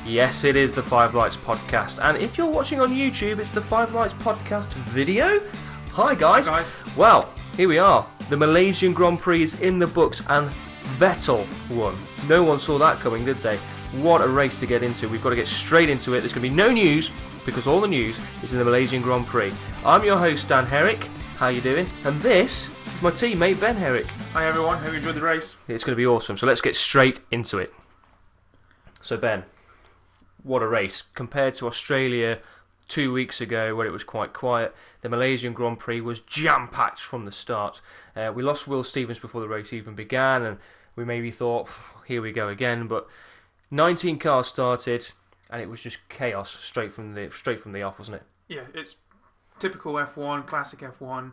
Yes, it is the Five Lights Podcast, and if you're watching on YouTube, it's the Five Lights Podcast video. Hi guys. Hi guys. Well, here we are. The Malaysian Grand Prix is in the books, and Vettel won. No one saw that coming, did they? What a race to get into. We've got to get straight into it. There's going to be no news, because all the news is in the Malaysian Grand Prix. I'm your host, Dan Herrick. How you doing? And this is my teammate, Ben Herrick. Hi everyone, hope you enjoyed the race. It's going to be awesome, so let's get straight into it. So Ben, what a race. Compared to Australia 2 weeks ago where it was quite quiet, the Malaysian Grand Prix was jam-packed from the start. We lost Will Stevens before the race even began, and we maybe thought, here we go again, but 19 cars started, and it was just chaos straight from the off, wasn't it? Yeah, it's typical F1, classic F1.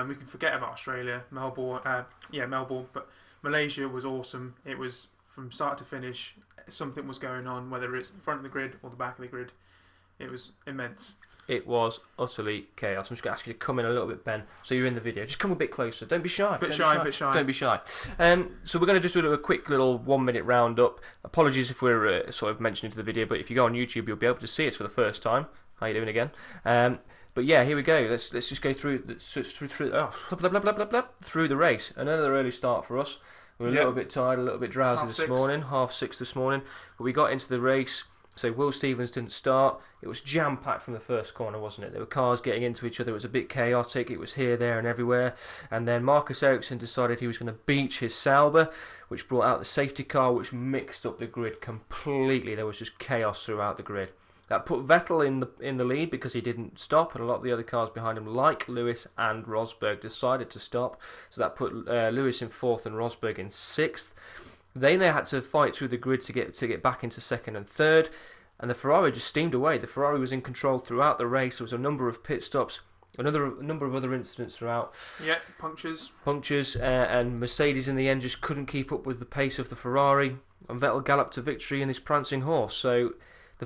We can forget about Australia, Melbourne, but Malaysia was awesome. It was from start to finish, something was going on, whether it's the front of the grid or the back of the grid. It was immense. It was utterly chaos. I'm just going to ask you to come in a little bit, Ben, so you're in the video. Just come a bit closer. Don't be shy. Bit shy. Don't be shy. So we're going to just do a quick little 1 minute roundup. Apologies if we're sort of mentioning to the video, but if you go on YouTube, you'll be able to see us for the first time. How you doing again? But yeah, here we go. Let's just go through the race. Another early start for us. We're a little bit tired, a little bit drowsy this morning. 6:30 this morning. But we got into the race. So Will Stevens didn't start. It was jam-packed from the first corner, wasn't it? There were cars getting into each other. It was a bit chaotic. It was here, there and everywhere. And then Marcus Ericsson decided he was going to beach his Sauber, which brought out the safety car, which mixed up the grid completely. There was just chaos throughout the grid. That put Vettel in the lead because he didn't stop, and a lot of the other cars behind him, like Lewis and Rosberg, decided to stop. So that put Lewis in 4th and Rosberg in 6th. They had to fight through the grid to get back into 2nd and 3rd, and the Ferrari just steamed away. The Ferrari was in control throughout the race. There was a number of pit stops, a number of other incidents throughout. Yeah, punctures, and Mercedes in the end just couldn't keep up with the pace of the Ferrari, and Vettel galloped to victory in his prancing horse. So the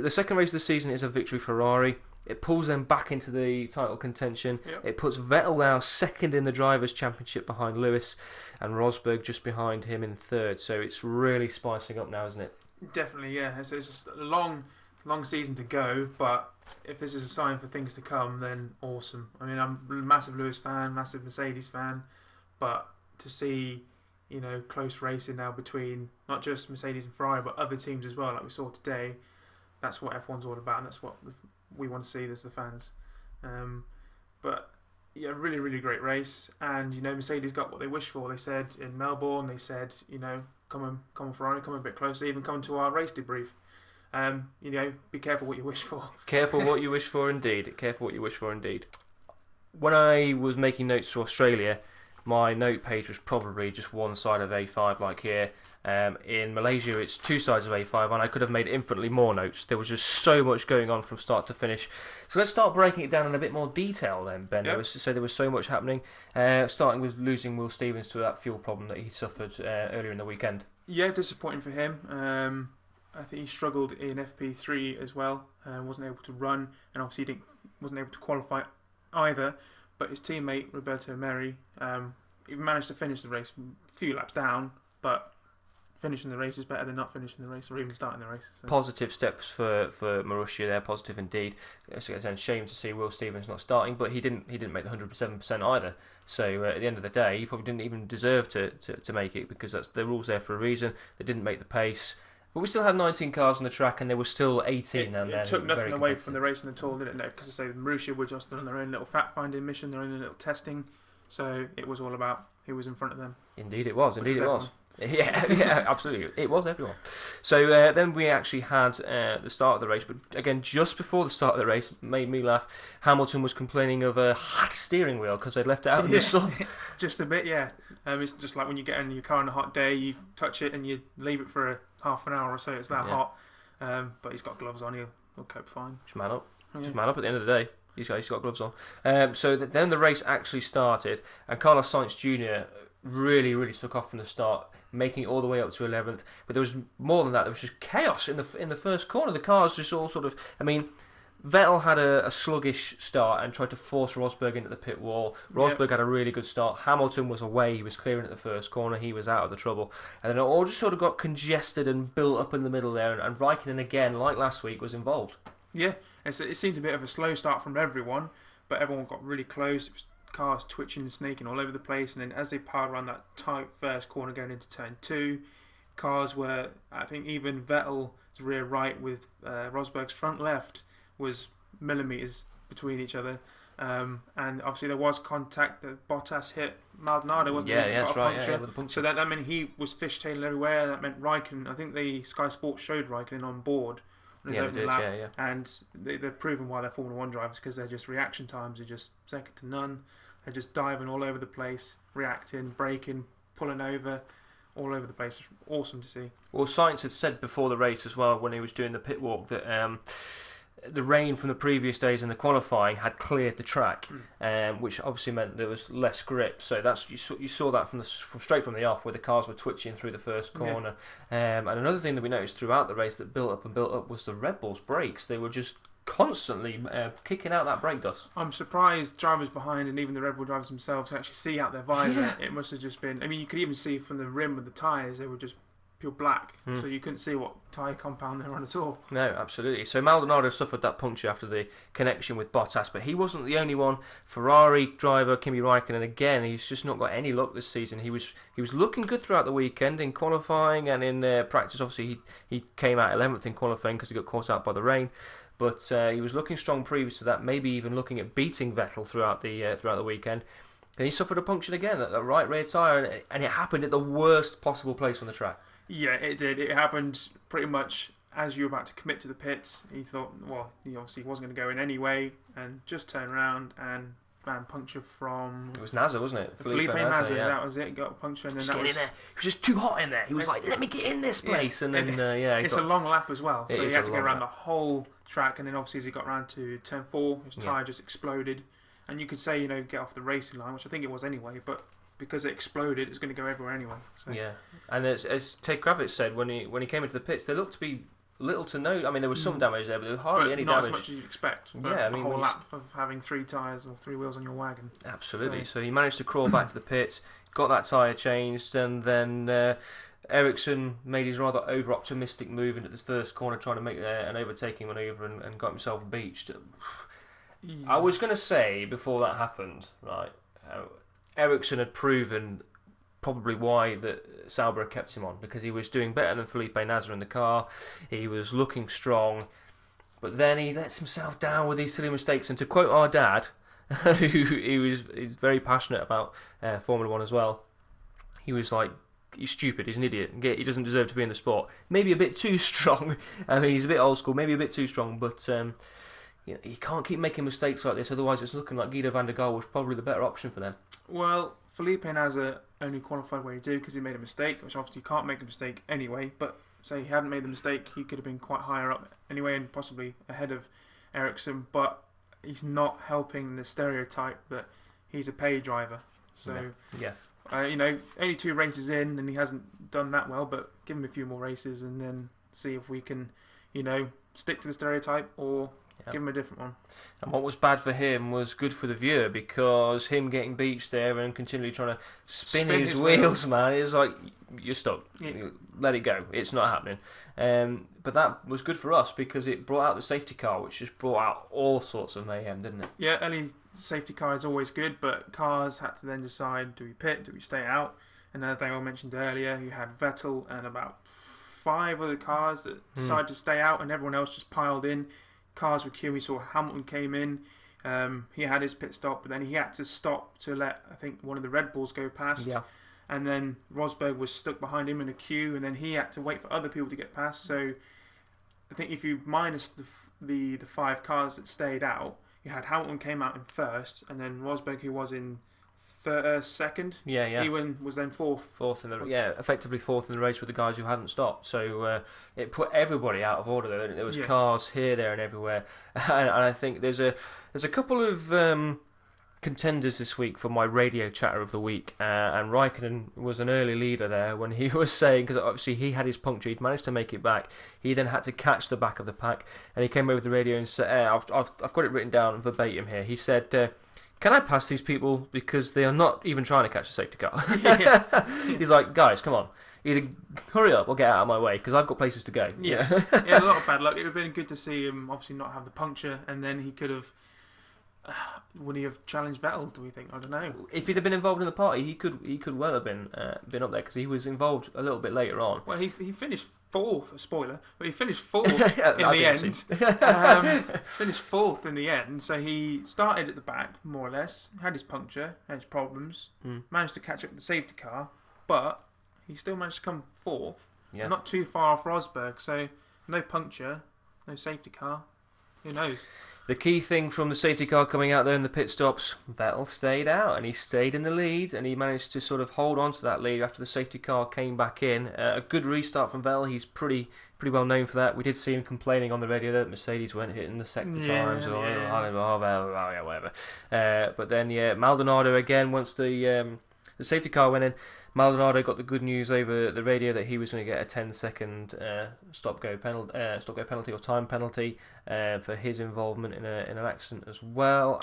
second race of the season is a victory Ferrari. It pulls them back into the title contention. Yep. It puts Vettel now 2nd in the Drivers' Championship behind Lewis, and Rosberg just behind him in 3rd. So it's really spicing up now, isn't it? Definitely, yeah. It's a long season to go, but if this is a sign for things to come, then awesome. I mean, I'm a massive Lewis fan, massive Mercedes fan, but to see, close racing now between not just Mercedes and Ferrari, but other teams as well, like we saw today, that's what F1's all about, and that's what we want to see as the fans. But yeah, really, really great race, and Mercedes got what they wished for. They said in Melbourne, they said, come on Ferrari, come a bit closer, even come to our race debrief. Be careful what you wish for. Careful what you wish for, indeed. Careful what you wish for, indeed. When I was making notes for Australia, my note page was probably just one side of A5 like here. In Malaysia it's 2 sides of A5, and I could have made infinitely more notes. There was just so much going on from start to finish. So let's start breaking it down in a bit more detail then, Ben. Yep. There was so much happening, starting with losing Will Stevens to that fuel problem that he suffered earlier in the weekend. Yeah, disappointing for him. I think he struggled in FP3 as well. Wasn't able to run, and obviously he wasn't able to qualify either. But his teammate, Roberto Merri, even managed to finish the race a few laps down, but finishing the race is better than not finishing the race or even starting the race. So. Positive steps for Marussia there, positive indeed. It's a shame to see Will Stevens not starting, but he didn't make the 107% either. So at the end of the day, he probably didn't even deserve to make it, because that's the rules there for a reason. They didn't make the pace. But we still had 19 cars on the track, and there were still 18 down there. It took nothing away from the racing at all, did it? Because I say Marussia were just on their own little fact-finding mission, their own little testing. So it was all about who was in front of them. Indeed it was. Yeah, absolutely. It was everyone. So then we actually had the start of the race, but again, just before the start of the race, made me laugh. Hamilton was complaining of a hot steering wheel because they'd left it out in the sun. Just a bit, yeah. It's just like when you get in your car on a hot day, you touch it and you leave it for half an hour or so. It's that hot. But he's got gloves on. He'll cope fine. Just man up. Just man up at the end of the day. He's got gloves on. So then the race actually started, and Carlos Sainz Jr. really took off from the start, making it all the way up to 11th. But there was more than that. There was just chaos in the first corner. The cars just all sort of... I mean, Vettel had a sluggish start and tried to force Rosberg into the pit wall. Rosberg had a really good start. Hamilton was away. He was clearing at the first corner. He was out of the trouble. And then it all just sort of got congested and built up in the middle there. And Raikkonen, again, like last week, was involved. Yeah, it seemed a bit of a slow start from everyone, but everyone got really close. It was cars twitching and snaking all over the place. And then as they piled around that tight first corner going into turn 2, cars were, I think even Vettel's rear right with Rosberg's front left was millimetres between each other, and obviously there was contact that Bottas hit Maldonado, wasn't it? Yeah, that's right. With the puncture. So that meant he was fishtailing everywhere. That meant Raikkonen. I think the Sky Sports showed Raikkonen on board. Yeah, they did. Yeah. And they're proven why they're Formula 1 drivers, because their just reaction times are just second to none. They're just diving all over the place, reacting, braking, pulling over. All over the place. Awesome to see. Well, Sainz had said before the race as well, when he was doing the pit walk, that the rain from the previous days in the qualifying had cleared the track, which obviously meant there was less grip. So that's you saw that from straight from the off, where the cars were twitching through the first corner. Yeah. And another thing that we noticed throughout the race that built up was the Red Bull's brakes. They were just constantly kicking out that brake dust. I'm surprised drivers behind and even the Red Bull drivers themselves actually see out their visor. Yeah. It must have just been, I mean, you could even see from the rim of the tyres, they were just pure black, so you couldn't see what tyre compound they were on at all. No, absolutely. So Maldonado suffered that puncture after the connection with Bottas, but he wasn't the only one. Ferrari driver Kimi Raikkonen, again, he's just not got any luck this season. He was looking good throughout the weekend in qualifying and in practice. Obviously, he came out 11th in qualifying because he got caught out by the rain. But he was looking strong previous to that, maybe even looking at beating Vettel throughout the weekend. And he suffered a puncture again at the right rear tyre, and it happened at the worst possible place on the track. Yeah, it did. It happened pretty much as you were about to commit to the pits. He thought, well, he obviously wasn't going to go in anyway, and just turned around and puncture from... It was Nasser, wasn't it? Felipe Nasser, yeah. That was it. Got a puncture, and then just that was... in there. He was just too hot in there. He was like, let me get in this place. And then, it's a long lap as well, so he had to go around the whole track, and then obviously as he got around to turn 4, his tyre just exploded. And you could say, get off the racing line, which I think it was anyway, but because it exploded, it's going to go everywhere anyway. So. Yeah, and as Ted Kravitz said, when he came into the pits, there looked to be little to no. I mean, there was some damage there, but there was hardly any damage. Not as much as you'd expect. Yeah, I mean, a whole lap of having 3 tyres or 3 wheels on your wagon. Absolutely. So he managed to crawl back to the pits, got that tyre changed, and then Ericsson made his rather over-optimistic move into the first corner, trying to make an overtaking manoeuvre, and got himself beached. I was going to say before that happened, right? Ericsson had proven probably why that Sauber kept him on, because he was doing better than Felipe Nasser in the car. He was looking strong, but then he lets himself down with these silly mistakes. And to quote our dad, he's very passionate about Formula 1 as well. He was like, he's stupid, he's an idiot, he doesn't deserve to be in the sport. Maybe a bit too strong. I mean, he's a bit old school, maybe a bit too strong, but he can't keep making mistakes like this, otherwise it's looking like Guido van der Garde was probably the better option for them. Well, Felipe Nasser only qualified where he did because he made a mistake, which obviously you can't make a mistake anyway, but say he hadn't made the mistake, he could have been quite higher up anyway and possibly ahead of Ericsson, but he's not helping the stereotype that he's a pay driver. So, yeah. Only 2 races in and he hasn't done that well, but give him a few more races and then see if we can, stick to the stereotype or... Yep. Give him a different one. And what was bad for him was good for the viewer, because him getting beached there and continually trying to spin his wheels, man, is like, you're stuck. Yeah. Let it go. It's not happening. But that was good for us because it brought out the safety car, which just brought out all sorts of mayhem, didn't it? Yeah, early safety car is always good, but cars had to then decide, do we pit, do we stay out? And as Daniel mentioned earlier, you had Vettel and about 5 other cars that decided to stay out, and everyone else just piled in. Cars with queue. We saw Hamilton came in. He had his pit stop, but then he had to stop to let, I think, one of the Red Bulls go past. Yeah. And then Rosberg was stuck behind him in a queue, and then he had to wait for other people to get past. So I think if you minus the 5 cars that stayed out, you had Hamilton came out in first, and then Rosberg, who was in second. Yeah. He was then fourth. Effectively fourth in the race with the guys who hadn't stopped. So it put everybody out of order. There was cars here, there, and everywhere. And I think there's a couple of contenders this week for my radio chatter of the week, and Raikkonen was an early leader there when he was saying, because obviously he had his puncture, he'd managed to make it back, he then had to catch the back of the pack, and he came over the radio and said, I've got it written down verbatim here, he said, can I pass these people because they are not even trying to catch a safety car? He's like, guys, come on. Either hurry up or get out of my way because I've got places to go. Yeah, he had a lot of bad luck. It would have been good to see him obviously not have the puncture, and then he could have. Would he have challenged Vettel? Do we think? I don't know. If he'd have been involved in the party, he could well have been up there because he was involved a little bit later on. Well, he finished fourth. Spoiler, but he finished fourth in the end. Finished fourth in the end. So he started at the back more or less. Had his puncture, had his problems. Managed to catch up with the safety car, but he still managed to come fourth. Yeah. Not too far off Rosberg. So no puncture, no safety car. Who knows? The key thing from the safety car coming out there in the pit stops, Vettel stayed out and he stayed in the lead and he managed to sort of hold on to that lead after the safety car came back in. A good restart from Vettel. He's pretty well known for that. We did see him complaining on the radio that Mercedes weren't hitting the sector times or whatever. But then Maldonado again once the safety car went in. Maldonado got the good news over the radio that he was going to get a 10-second stop-go penalty or time penalty for his involvement in an accident as well.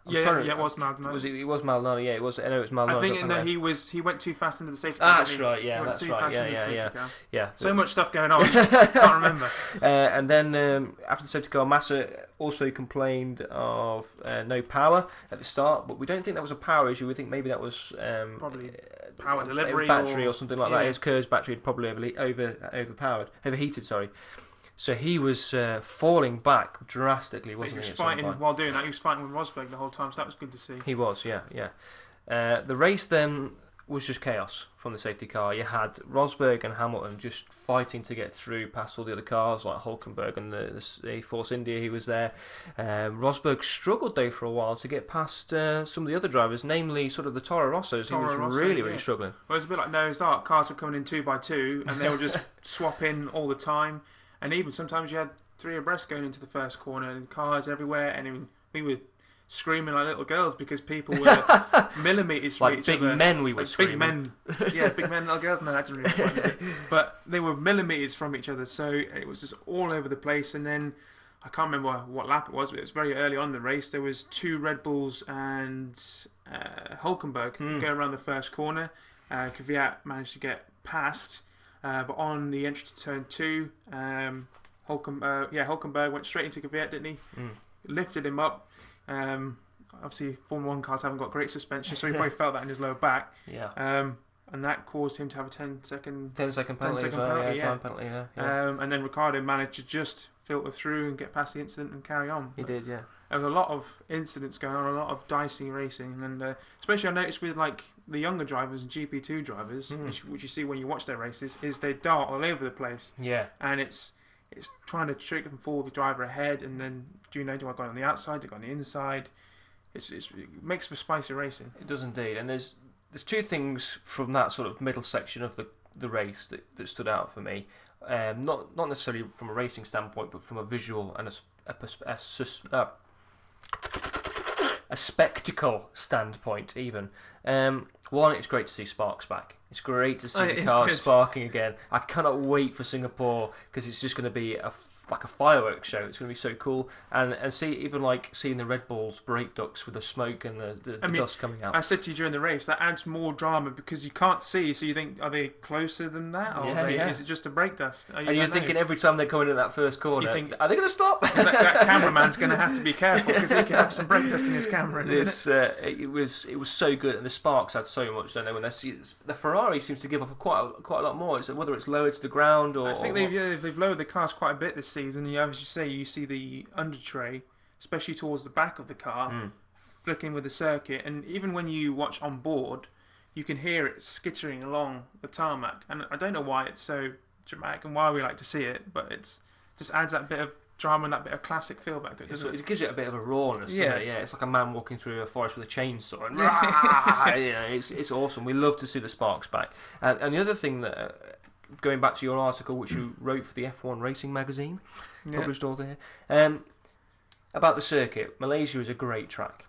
It was Maldonado. It was Maldonado. Yeah, it was. I know it was Maldonado. I think he went too fast into the safety car. That's right. Yeah, that's right. Yeah. So much stuff going on. Can't remember. And then after the safety car, Massa also complained of no power at the start, but we don't think that was a power issue. We think maybe that was probably power delivery battery or something like that. His Kerr's battery had probably overheated. Sorry. So he was falling back drastically, wasn't he? He was fighting while doing that. He was fighting with Rosberg the whole time, so that was good to see. He was, yeah. The race then was just chaos from the safety car. You had Rosberg and Hamilton just fighting to get through past all the other cars, like Hulkenberg and the Force India. He was there. Rosberg struggled though for a while to get past some of the other drivers, namely sort of the Toro Rossos. He was really struggling. Well, it was a bit like Noah's Ark. Cars were coming in 2 by 2, and they were just swapping all the time. And even sometimes you had 3 abreast going into the first corner and cars everywhere. And we were screaming like little girls because people were millimetres from each other. Like big men we were screaming. Big men, little girls. No, that's really fun, is it? But they were millimetres from each other. So it was just all over the place. And then I can't remember what lap it was, but it was very early on in the race. There was 2 Red Bulls and Hulkenberg going around the first corner. Kvyat managed to get past. But on the entry to turn 2, Hulkenberg went straight into Kvyat, didn't he? Lifted him up. Obviously, Formula 1 cars haven't got great suspension, so he probably felt that in his lower back. Yeah. And that caused him to have a 10-second penalty. Time penalty, yeah. And then Ricciardo managed to just filter through and get past the incident and carry on. He did, yeah. There was a lot of incidents going on, a lot of dicey racing, and especially I noticed with like the younger drivers and GP2 drivers, which you see when you watch their races, is they dart all over the place. Yeah. And it's trying to trick and fall the driver ahead, and then do I go on the outside, do I go on the inside? It makes for spicy racing. It does indeed, and there's 2 things from that sort of middle section of the race that stood out for me. Not necessarily from a racing standpoint, but from a visual and a spectacle standpoint even. One, it's great to see sparks back. It's great to see the cars sparking again. I cannot wait for Singapore because it's just going to be like a fireworks show. It's going to be so cool, and see even like seeing the Red Bulls brake ducts with the smoke and the dust coming out. I said to you during the race that adds more drama because you can't see, so you think, are they closer than that, or is it just a brake dust? And you're thinking every time they're coming in that first corner, you think, are they going to stop? that cameraman's going to have to be careful because he could have some brake dust in his camera. It was so good, and the sparks had so much, don't they? When they see the Ferrari seems to give off quite a lot more. Whether it's lowered to the ground or I think they've lowered the cars quite a bit this season. As you say, you see the under tray, especially towards the back of the car, flicking with the circuit, and even when you watch on board, you can hear it skittering along the tarmac. And I don't know why it's so dramatic and why we like to see it, but it's just adds that bit of drama and that bit of classic feel back to it, doesn't it? It gives it a bit of a rawness, doesn't it? Yeah, it's like a man walking through a forest with a chainsaw. And it's awesome. We love to see the sparks back. And the other thing that, going back to your article, which you wrote for the F1 Racing magazine, published over here, about the circuit. Malaysia is a great track.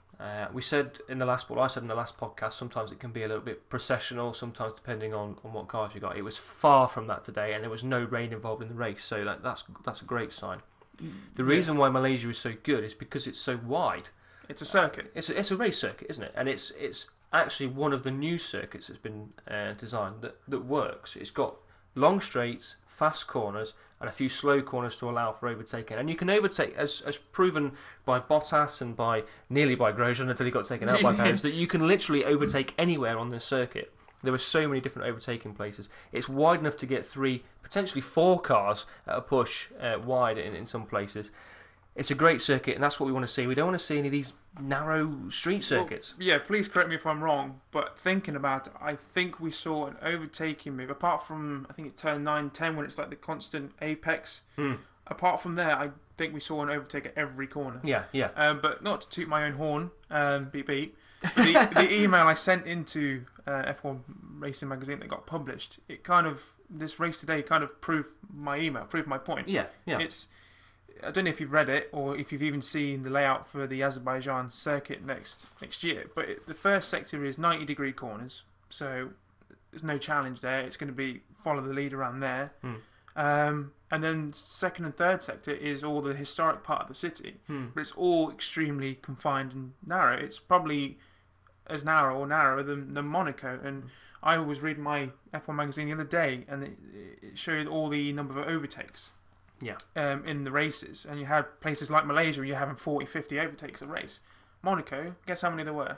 We said in the last, I said in the last podcast, sometimes it can be a little bit processional, sometimes depending on what cars you got. It was far from that today, and there was no rain involved in the race, so that's a great sign. The reason why Malaysia is so good is because it's so wide. It's a circuit. It's a race circuit, isn't it? And it's actually one of the new circuits that's been designed that works. It's got long straights, fast corners, and a few slow corners to allow for overtaking. And you can overtake, as proven by Bottas and nearly by Grosjean until he got taken out by Perez, that you can literally overtake anywhere on this circuit. There are so many different overtaking places. It's wide enough to get 3, potentially 4 cars at a push wide in some places. It's a great circuit, and that's what we want to see. We don't want to see any of these narrow street circuits. Well, yeah, please correct me if I'm wrong, but thinking about it, I think we saw an overtaking move, apart from, I think it's turn 9, 10, when it's like the constant apex. Apart from there, I think we saw an overtake at every corner. Yeah. But not to toot my own horn, beep beep. The email I sent into F1 Racing Magazine that got published, this race today kind of proved my point. Yeah. I don't know if you've read it or if you've even seen the layout for the Azerbaijan circuit next year, but the first sector is 90-degree corners, so there's no challenge there. It's going to be follow the lead around there. And then second and third sector is all the historic part of the city, but it's all extremely confined and narrow. It's probably as narrow or narrower than Monaco. And I was reading my F1 magazine the other day, and it showed all the number of overtakes. In the races, and you had places like Malaysia where you're having 40, 50 overtakes a race. Monaco, guess how many there were?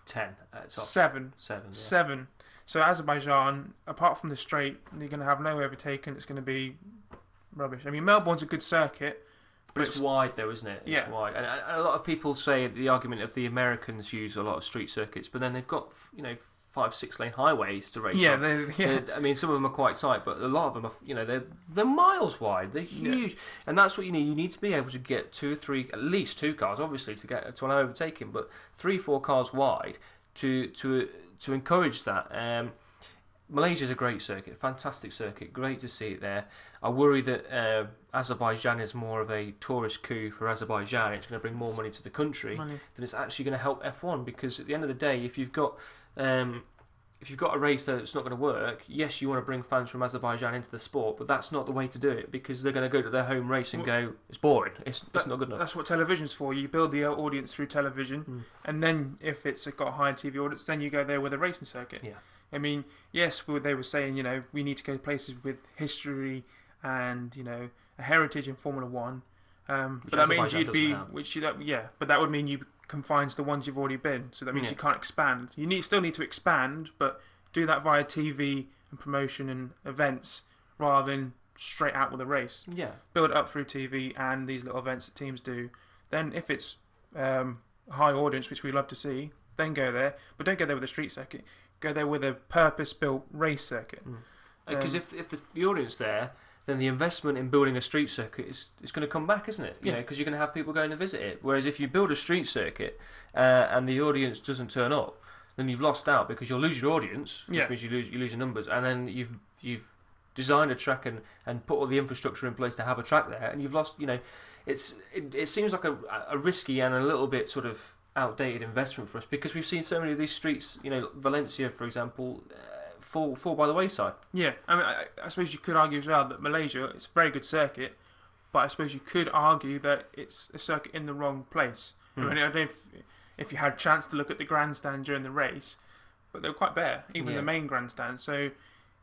10. 7. 7. Yeah. 7. So Azerbaijan, apart from the straight, you're going to have no overtaking. It's going to be rubbish. I mean, Melbourne's a good circuit, but it's wide though, isn't it? It's wide, and a lot of people say the argument of the Americans use a lot of street circuits, but then they've got 5, 6 lane highways to race on. I mean, some of them are quite tight, but a lot of them are, they're miles wide. They're huge, and that's what you need. You need to be able to get 2 or 3, at least 2 cars, obviously, to allow overtaking, but 3, 4 cars wide to encourage that. Malaysia's a great circuit, fantastic circuit, great to see it there. I worry that Azerbaijan is more of a tourist coup for Azerbaijan. It's going to bring more money to the country than it's actually going to help F1, because at the end of the day, if you've got a race that's not going to work, yes, you want to bring fans from Azerbaijan into the sport, but that's not the way to do it, because they're going to go to their home race and go, it's boring, it's not good enough. That's what television's for. You build the audience through television, and then if it's got a higher TV audience, then you go there with a racing circuit. Yeah. I mean, yes, they were saying, we need to go places with history and, a heritage in Formula 1. But that means but that would mean you confines the ones you've already been, so that means you can't expand. You still need to expand, but do that via TV and promotion and events rather than straight out with a race. Build it up through TV and these little events that teams do. Then if it's high audience, which we love to see, then go there, but don't go there with a street circuit. Go there with a purpose-built race circuit. Because if the audience there, then the investment in building a street circuit is going to come back, isn't it? Because you're going to have people going to visit it. Whereas if you build a street circuit and the audience doesn't turn up, then you've lost out, because you'll lose your audience, which means you lose your numbers, and then you've designed a track and put all the infrastructure in place to have a track there, and you've lost. It seems like a risky and a little bit sort of outdated investment for us, because we've seen so many of these streets. Valencia, for example. Fall by the wayside. Yeah, I mean, I suppose you could argue as well that Malaysia, it's a very good circuit, but I suppose you could argue that it's a circuit in the wrong place. I mean, I don't know if you had a chance to look at the grandstand during the race, but they were quite bare, even the main grandstand. So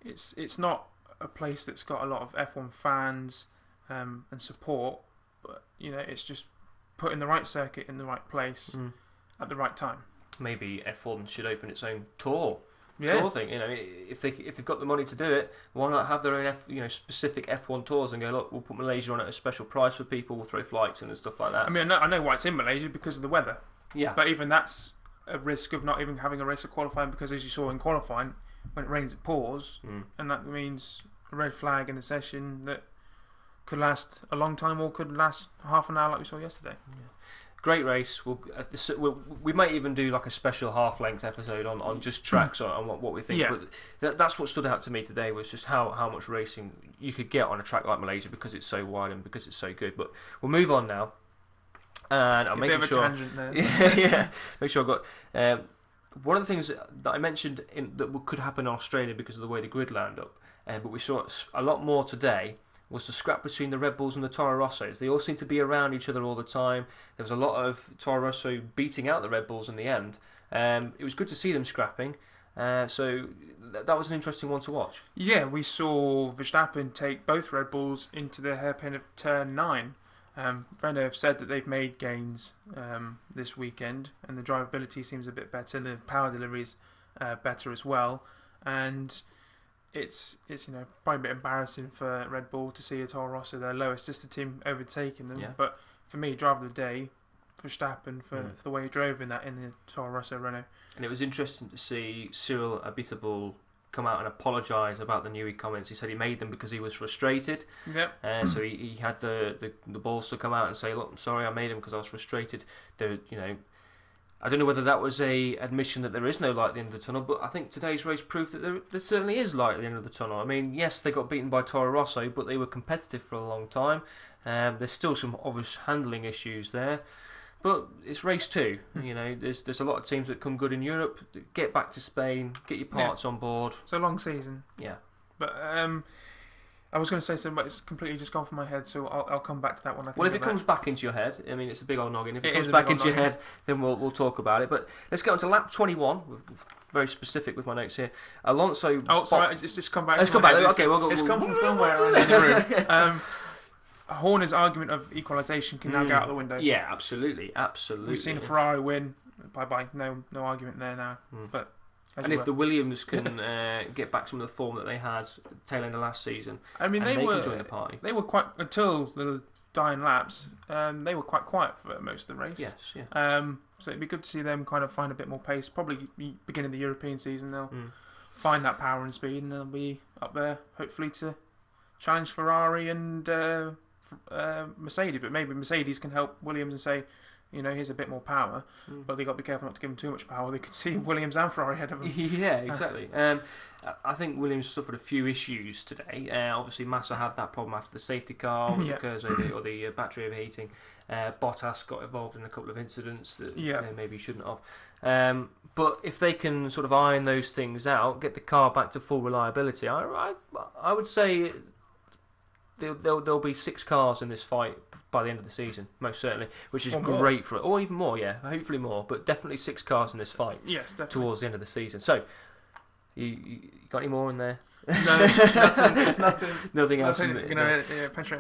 it's not a place that's got a lot of F1 fans and support, but it's just putting the right circuit in the right place at the right time. Maybe F1 should open its own tour thing. If they've got the money to do it, why not have their own specific F1 tours and go, look, we'll put Malaysia on at a special price for people, we'll throw flights in and stuff like that. I mean, I know why it's in Malaysia, because of the weather. Yeah. But even that's a risk of not even having a race of qualifying, because as you saw in qualifying, when it rains it pours, and that means a red flag in a session that could last a long time or could last half an hour like we saw yesterday. Great race. We might even do like a special half-length episode on just tracks on what we think. Yeah. But that's what stood out to me today, was just how much racing you could get on a track like Malaysia, because it's so wide and because it's so good. But we'll move on now. And I'm making sure. Yeah, make sure I've got. One of the things that I mentioned that could happen in Australia because of the way the grid lined up, but we saw a lot more today, was the scrap between the Red Bulls and the Toro Rossos. They all seem to be around each other all the time. There was a lot of Toro Rosso beating out the Red Bulls in the end. It was good to see them scrapping. So that was an interesting one to watch. Yeah, we saw Verstappen take both Red Bulls into the hairpin of turn 9. Renault have said that they've made gains this weekend, and the drivability seems a bit better. The power delivery is better as well, and it's probably a bit embarrassing for Red Bull to see a Toro Rosso, their lowest sister team, overtaking them. Yeah. But for me, driver of the day, Verstappen for the way he drove in the Toro Rosso Renault. And it was interesting to see Cyril Abiteboul come out and apologise about the Newey comments. He said he made them because he was frustrated. Yep. So he had the balls to come out and say, "Look, I'm sorry, I made them because I was frustrated." I don't know whether that was a admission that there is no light at the end of the tunnel, but I think today's race proved that there certainly is light at the end of the tunnel. I mean, yes, they got beaten by Toro Rosso, but they were competitive for a long time. There's still some obvious handling issues there. But it's race 2. There's a lot of teams that come good in Europe. Get back to Spain, get your parts on board. It's a long season. Yeah. But I was going to say something, but it's completely just gone from my head, so I'll come back to that one. Well, if it comes back into your head, I mean, it's a big old noggin. If it comes back into your head, then we'll talk about it. But let's get on to lap 21. Very specific with my notes here. Alonso. Oh, sorry, it's just come back. Let's come back. Okay, it's come from somewhere in the room. Horner's argument of equalisation can now go out the window. Yeah, absolutely. We've seen a Ferrari win. Bye. No argument there now. But if the Williams can get back some of the form that they had tail end of last season, I mean, they can join the party. They were quite until the dying laps. They were quite quiet for most of the race. Yes, yeah. So it'd be good to see them kind of find a bit more pace. Probably beginning of the European season, they'll find that power and speed, and they'll be up there hopefully to challenge Ferrari and Mercedes. But maybe Mercedes can help Williams and say, here's a bit more power, but they got to be careful not to give them too much power. They could see Williams and Ferrari ahead of them. Yeah, exactly. I think Williams suffered a few issues today. Obviously, Massa had that problem after the safety car with the battery overheating. Bottas got involved in a couple of incidents that maybe he shouldn't have. But if they can sort of iron those things out, get the car back to full reliability, I would say there'll be 6 cars in this fight by the end of the season, most certainly, which is great for it. Or even more, yeah, hopefully more, but definitely 6 cars in this fight. Yes, definitely. Towards the end of the season. So, you got any more in there? No, nothing. It's nothing. Nothing else.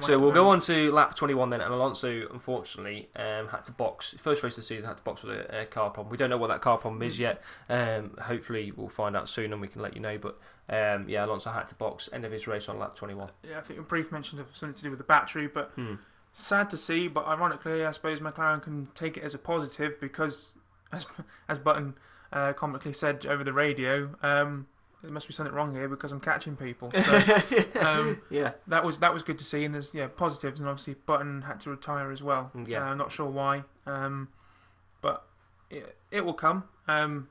So we'll go on to lap 21 then, and Alonso unfortunately had to box. First race of the season had to box with a car problem. We don't know what that car problem is yet. Hopefully we'll find out soon and we can let you know. But Alonso had to box. End of his race on lap 21. Yeah, I think a brief mention of something to do with the battery, but sad to see. But ironically, I suppose McLaren can take it as a positive because, as Button comically said over the radio, there must be something wrong here because I'm catching people. So, that was good to see, and there's positives, and obviously Button had to retire as well. I'm not sure why, but it will come.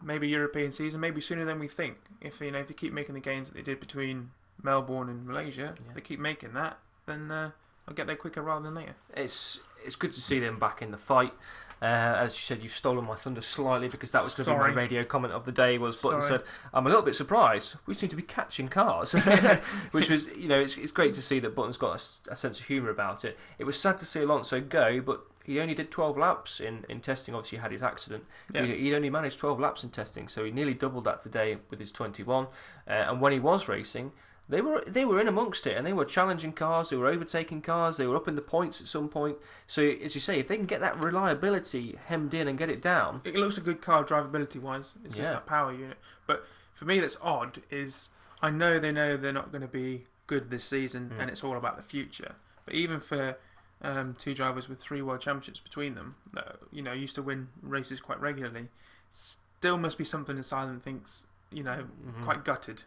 Maybe European season, maybe sooner than we think. If they keep making the gains that they did between Melbourne and Malaysia, if they keep making that, then I'll get there quicker rather than later. It's good to see them back in the fight. As you said, you've stolen my thunder slightly because that was going to be my radio comment of the day. Button said, "I'm a little bit surprised. We seem to be catching cars," which was, it's great to see that Button's got a sense of humour about it. It was sad to see Alonso go, but he only did 12 laps in testing. Obviously, he had his accident. Yeah. He'd only managed 12 laps in testing, so he nearly doubled that today with his 21. And when he was racing, they were in amongst it, and they were challenging cars, they were overtaking cars, they were up in the points at some point. So, as you say, if they can get that reliability hemmed in and get it down... It looks a good car drivability-wise. It's just that power unit. But for me, that's odd, is I know they're not going to be good this season, and it's all about the future. But even for 2 drivers with 3 World Championships between them, that used to win races quite regularly, still must be something inside them thinks, quite gutted.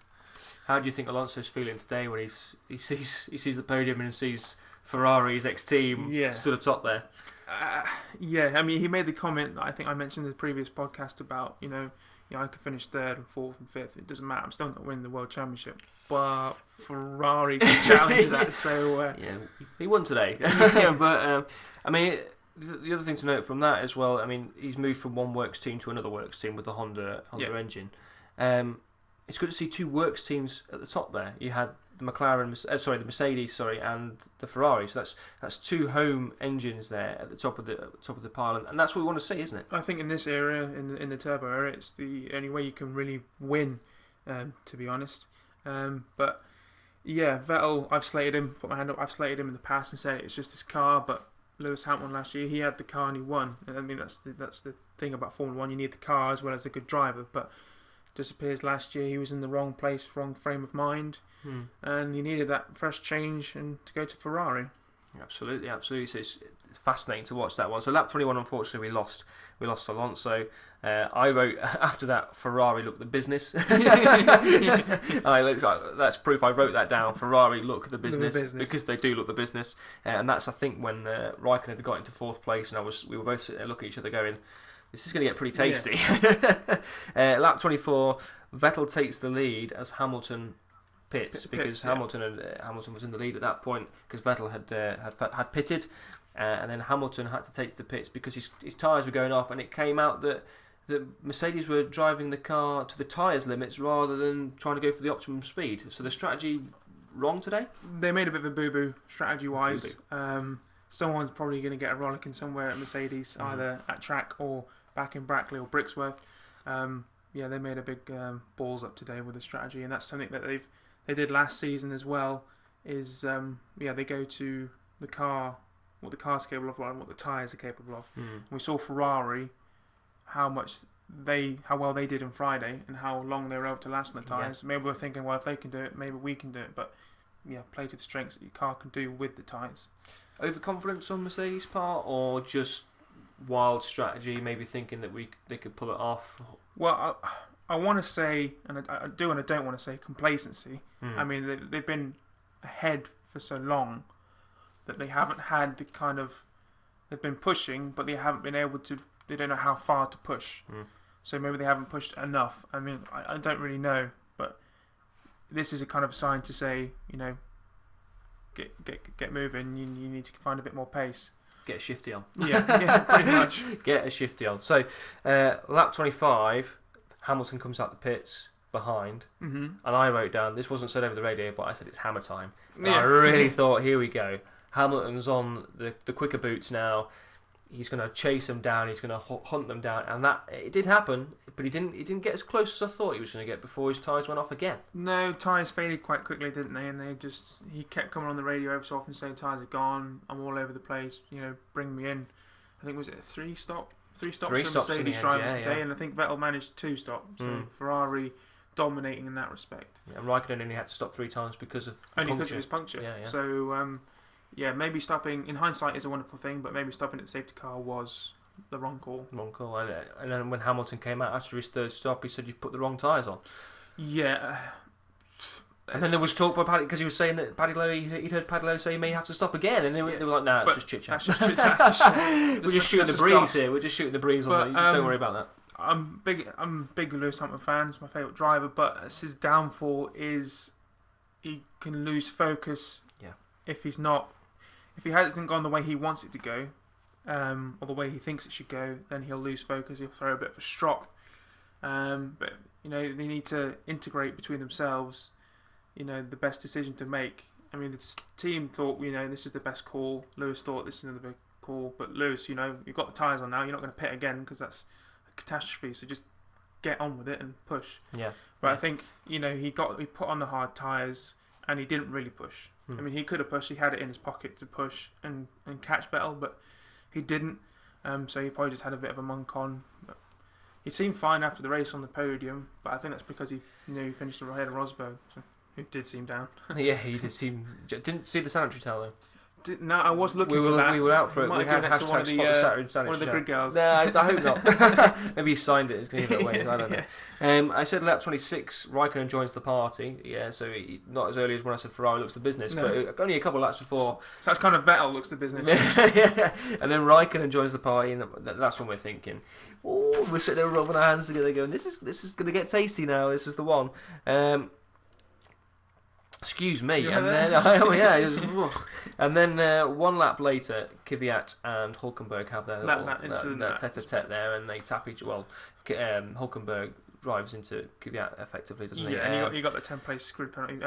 How do you think Alonso's feeling today when he sees the podium and sees Ferrari's ex-team stood atop there? I mean, he made the comment that I think I mentioned in the previous podcast about, I could finish 3rd and 4th and 5th. It doesn't matter. I'm still not winning the World Championship. But Ferrari can challenge that. So he won today. But I mean, the other thing to note from that as well, I mean, he's moved from one works team to another works team with the Honda engine. It's good to see two works teams at the top there. You had the the Mercedes, and the Ferrari. So that's two home engines there at the top of the pile, and that's what we want to see, isn't it? I think in this area, in the turbo area, it's the only way you can really win, to be honest. But yeah, Vettel, I've slated him. Put my hand up. I've slated him in the past and said it's just his car, but Lewis Hamilton last year, he had the car and he won. I mean, that's the thing about Formula 1. You need the car as well as a good driver. But just appears last year he was in the wrong place, wrong frame of mind, and he needed that fresh change and to go to Ferrari. Absolutely. So it's fascinating to watch that one. So lap 21, unfortunately, we lost Alonso. I wrote after that, Ferrari look the business. That's proof. I wrote that down. Ferrari look the business, because they do look the business, and that's I think when Raikkonen had got into fourth place, and we were both sitting there looking at each other going, this is going to get pretty tasty. Yeah. Lap 24, Vettel takes the lead as Hamilton pits because Hamilton was in the lead at that point because Vettel had pitted, and then Hamilton had to take to the pits because his tyres were going off, and it came out that Mercedes were driving the car to the tyres limits rather than trying to go for the optimum speed. So the strategy wrong today? They made a bit of a boo-boo strategy-wise. Someone's probably going to get a rollicking somewhere at Mercedes, either at track or back in Brackley or Brixworth. They made a big balls up today with the strategy, and that's something that they did last season as well. Is they go to the car, what the car's capable of, and what the tyres are capable of. We saw Ferrari how well they did on Friday and how long they were able to last on the tyres. Maybe we're thinking, well, if they can do it, maybe we can do it. But play to the strengths that your car can do with the tyres. Overconfidence on Mercedes' part, or just wild strategy, maybe thinking that they could pull it off? Well, I want to say, and I do and I don't want to say complacency. I mean, they've been ahead for so long that they haven't had the kind of... They've been pushing, but they haven't been able to... They don't know how far to push. So maybe they haven't pushed enough. I mean, I don't really know, but this is a kind of sign to say, get moving. You need to find a bit more pace. Get a shifty on. Yeah, pretty much. Get a shifty on. So, lap 25, Hamilton comes out the pits behind, and I wrote down, this wasn't said over the radio, but I said it's hammer time. I really thought, here we go. Hamilton's on the quicker boots now. He's going to chase them down. He's going to hunt them down, and that it did happen. But he didn't get as close as I thought he was going to get before his tyres went off again. No, tyres faded quite quickly, didn't they? And he kept coming on the radio every so often saying tyres are gone. I'm all over the place. Bring me in. I think was it three stops for Mercedes drivers today, and I think Vettel managed 2 stops. So Ferrari dominating in that respect. Yeah, and Raikkonen only had to stop 3 times because of his puncture. Yeah. So. Maybe stopping, in hindsight, is a wonderful thing, but maybe stopping at the safety car was the wrong call. And then when Hamilton came out after his 3rd stop, he said, you've put the wrong tyres on. Yeah. And then there was talk by Paddy, because he was saying that he'd heard Paddy Lowe say he may have to stop again, and they were like, nah, it's just chit-chat. We're just shooting the breeze here. We're just shooting the breeze on that. Don't worry about that. I'm big Lewis Hamilton fan. He's my favourite driver, but his downfall is he can lose focus if he hasn't gone the way he wants it to go, or the way he thinks it should go, then he'll lose focus. He'll throw a bit of a strop. But they need to integrate between themselves. The best decision to make. I mean, the team thought, this is the best call. Lewis thought this is another big call, but Lewis, you've got the tyres on now. You're not going to pit again because that's a catastrophe. So just get on with it and push. Yeah. But I think he put on the hard tyres and he didn't really push. I mean, he could have pushed. He had it in his pocket to push and catch Vettel, but he didn't. So he probably just had a bit of a monk on. But he seemed fine after the race on the podium, but I think that's because he finished ahead of Rosberg, who did seem down. Yeah, he did seem... Didn't see the sanitary towel, though. No, I was looking for that. We were out for it. We had hashtag spot the sanitary one of the grid girls. No, I hope not. Maybe he signed it. He's going to give it away. I don't know. I said lap 26, Raikkonen joins the party. Yeah, so not as early as when I said Ferrari looks the business, but only a couple of laps before. So that's kind of Vettel looks the business. Yeah. And then Raikkonen joins the party, and that's when we're thinking, we're sitting there rubbing our hands together going, this is going to get tasty now. This is the one. Excuse me. You And were then, there? oh yeah, it was, and then 1 lap later, Kvyat and Hulkenberg have their tete-a-tete there, and they tap each. Well, Hulkenberg drives into Kvyat effectively, doesn't he? Yeah, and you got the 10-place grid penalty.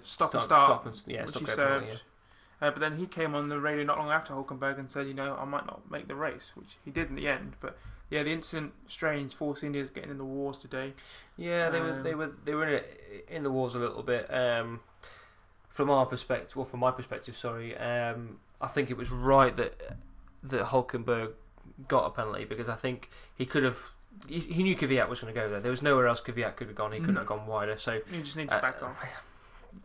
Stop and start, which he penalty, served. yeah. But then he came on the radio not long after Hulkenberg and said, I might not make the race, which he did in the end. But yeah, the incident strange. Force India's getting in the wars today. Yeah, they were in the wars a little bit. From our perspective, from my perspective, sorry. I think it was right that Hulkenberg got a penalty, because I think he could have. He knew Kvyat was going to go there. There was nowhere else Kvyat could have gone. He couldn't have gone wider. So you just need to back off.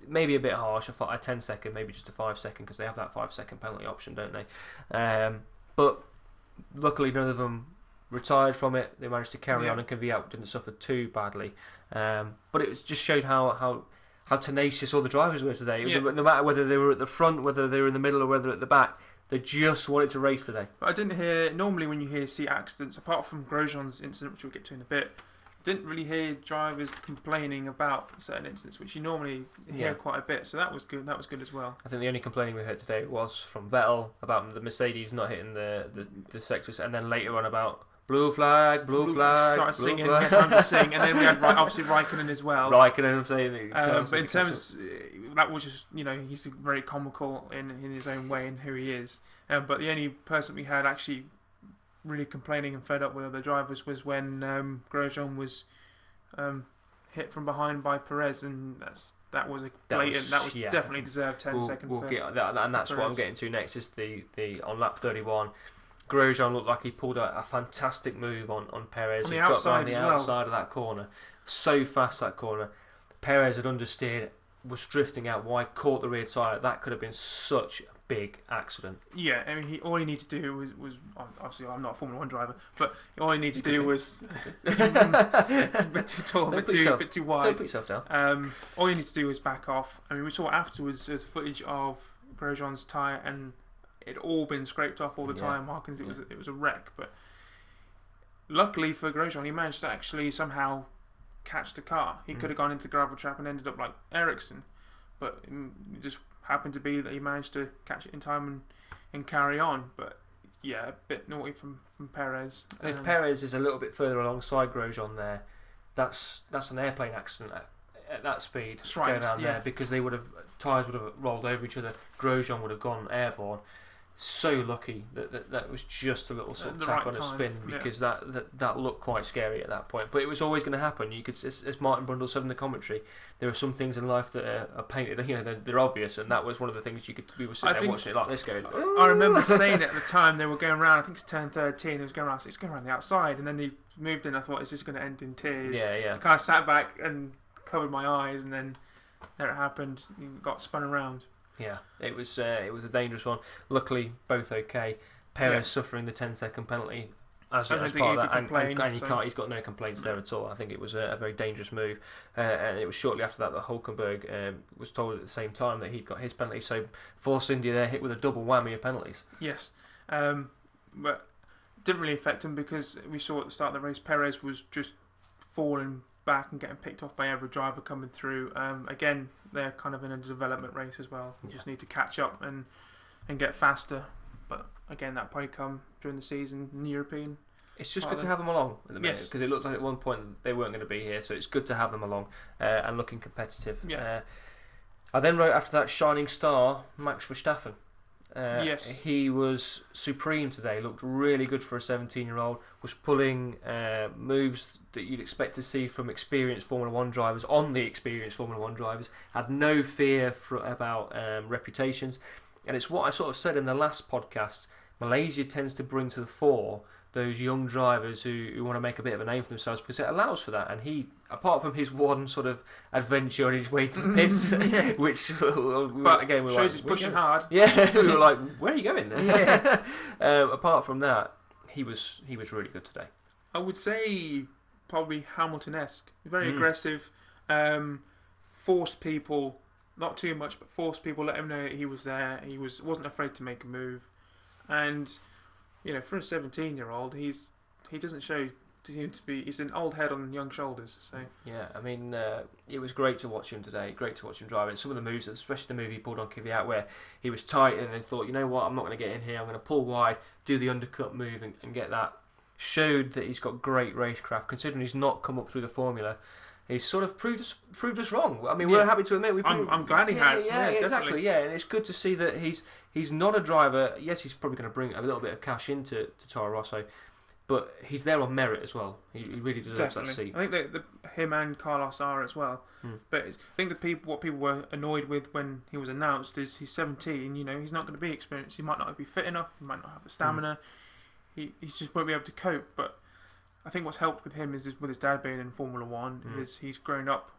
Maybe a bit harsh. I thought a 10-second, maybe just a 5-second, because they have that 5-second penalty option, don't they? But luckily, none of them retired from it. They managed to carry on, and Kvyat didn't suffer too badly. But it just showed how tenacious all the drivers were today. No matter whether they were at the front, whether they were in the middle, or whether at the back, they just wanted to race today. But I didn't hear. Normally, when you see accidents, apart from Grosjean's incident, which we'll get to in a bit, didn't really hear drivers complaining about certain incidents, which you normally hear quite a bit. So that was good. That was good as well. I think the only complaining we heard today was from Vettel about the Mercedes not hitting the sectors, and then later on about blue flag. Started singing, we had time to sing, and then we had obviously Raikkonen as well. Raikkonen saying, but in terms, that was just he's very comical in his own way and who he is. But the only person we had actually really complaining and fed up with other drivers was when Grosjean was hit from behind by Perez, and that was a blatant. That was definitely deserved 10-second. We'll get that, and that's what I'm getting to next. Is the on lap 31. Grosjean looked like he pulled a fantastic move on Perez. On the outside got round the outside of that corner. So fast, that corner. Perez had understeered, was drifting out wide, caught the rear tyre. That could have been such a big accident. Yeah, I mean, all he needed to do was obviously I'm not a Formula 1 driver, but all he needed to do was a bit too tall, a bit too wide. Don't put yourself down. All you need to do is back off. I mean, we saw afterwards the footage of Grosjean's tyre, and it all been scraped off all the tyre markings. It was a wreck, but luckily for Grosjean, he managed to actually somehow catch the car. He could have gone into gravel trap and ended up like Ericsson, but it just happened to be that he managed to catch it in time and carry on. But yeah, a bit naughty from Perez. If Perez is a little bit further alongside Grosjean there, that's an airplane accident at that speed going down there, because tyres would have rolled over each other. Grosjean would have gone airborne. So lucky that was just a little sort of tap on a spin, because that looked quite scary at that point. But it was always going to happen. You could, as Martin Brundle said in the commentary, there are some things in life that are painted. They're obvious, and that was one of the things we were sitting there watching it like this going. I remember saying it at the time. They were going around. I think it's turn 13. It was going around. It's going around the outside, and then they moved in. I thought, is this going to end in tears? Yeah. I kind of sat back and covered my eyes, and then there it happened. Got spun around. Yeah, it was a dangerous one. Luckily, both okay. Perez suffering the 10-second penalty as part of that, and he's got no complaints there at all. I think it was a very dangerous move, and it was shortly after that Hulkenberg was told at the same time that he'd got his penalty. So Force India there hit with a double whammy of penalties. Yes, but didn't really affect him, because we saw at the start of the race Perez was just falling back and getting picked off by every driver coming through. Again, they're kind of in a development race as well. You just need to catch up and get faster. But again, that probably come during the season in European. It's just good to have them along at the minute, because it looked like at one point they weren't going to be here, so it's good to have them along and looking competitive. I then wrote after that shining star, Max Verstappen. He was supreme today. Looked really good for a 17-year-old. Was pulling moves that you'd expect to see from experienced Formula 1 drivers on the experienced Formula 1 drivers. Had no fear about reputations, and it's what I sort of said in the last podcast. Malaysia tends to bring to the fore those young drivers who want to make a bit of a name for themselves, because it allows for that. And he, apart from his one sort of adventure on his way to the pits, which again we shows he's pushing hard. Yeah, we were like, where are you going? Apart from that, he was really good today. I would say probably Hamilton-esque, very aggressive, forced people, not too much, but forced people, let him know that he was there. He wasn't afraid to make a move, and for a 17-year-old, he doesn't show He's an old head on young shoulders. So yeah, I mean, it was great to watch him today. Great to watch him driving. Some of the moves, especially the move he pulled on Kvyat, where he was tight and then thought, you know what, I'm not going to get in here. I'm going to pull wide, do the undercut move, and get that. Showed that he's got great racecraft, considering he's not come up through the formula. He's sort of proved us wrong. I mean, we're happy to admit I'm glad he has. Yeah, exactly. Yeah, and it's good to see that he's not a driver. Yes, he's probably going to bring a little bit of cash into Toro Rosso, but he's there on merit as well. He really deserves that seat. I think that him and Carlos are as well. But I think what people were annoyed with when he was announced is he's 17. You know, he's not going to be experienced. He might not be fit enough. He might not have the stamina. He just won't be able to cope. But I think what's helped with him is with his dad being in Formula One, is he's grown up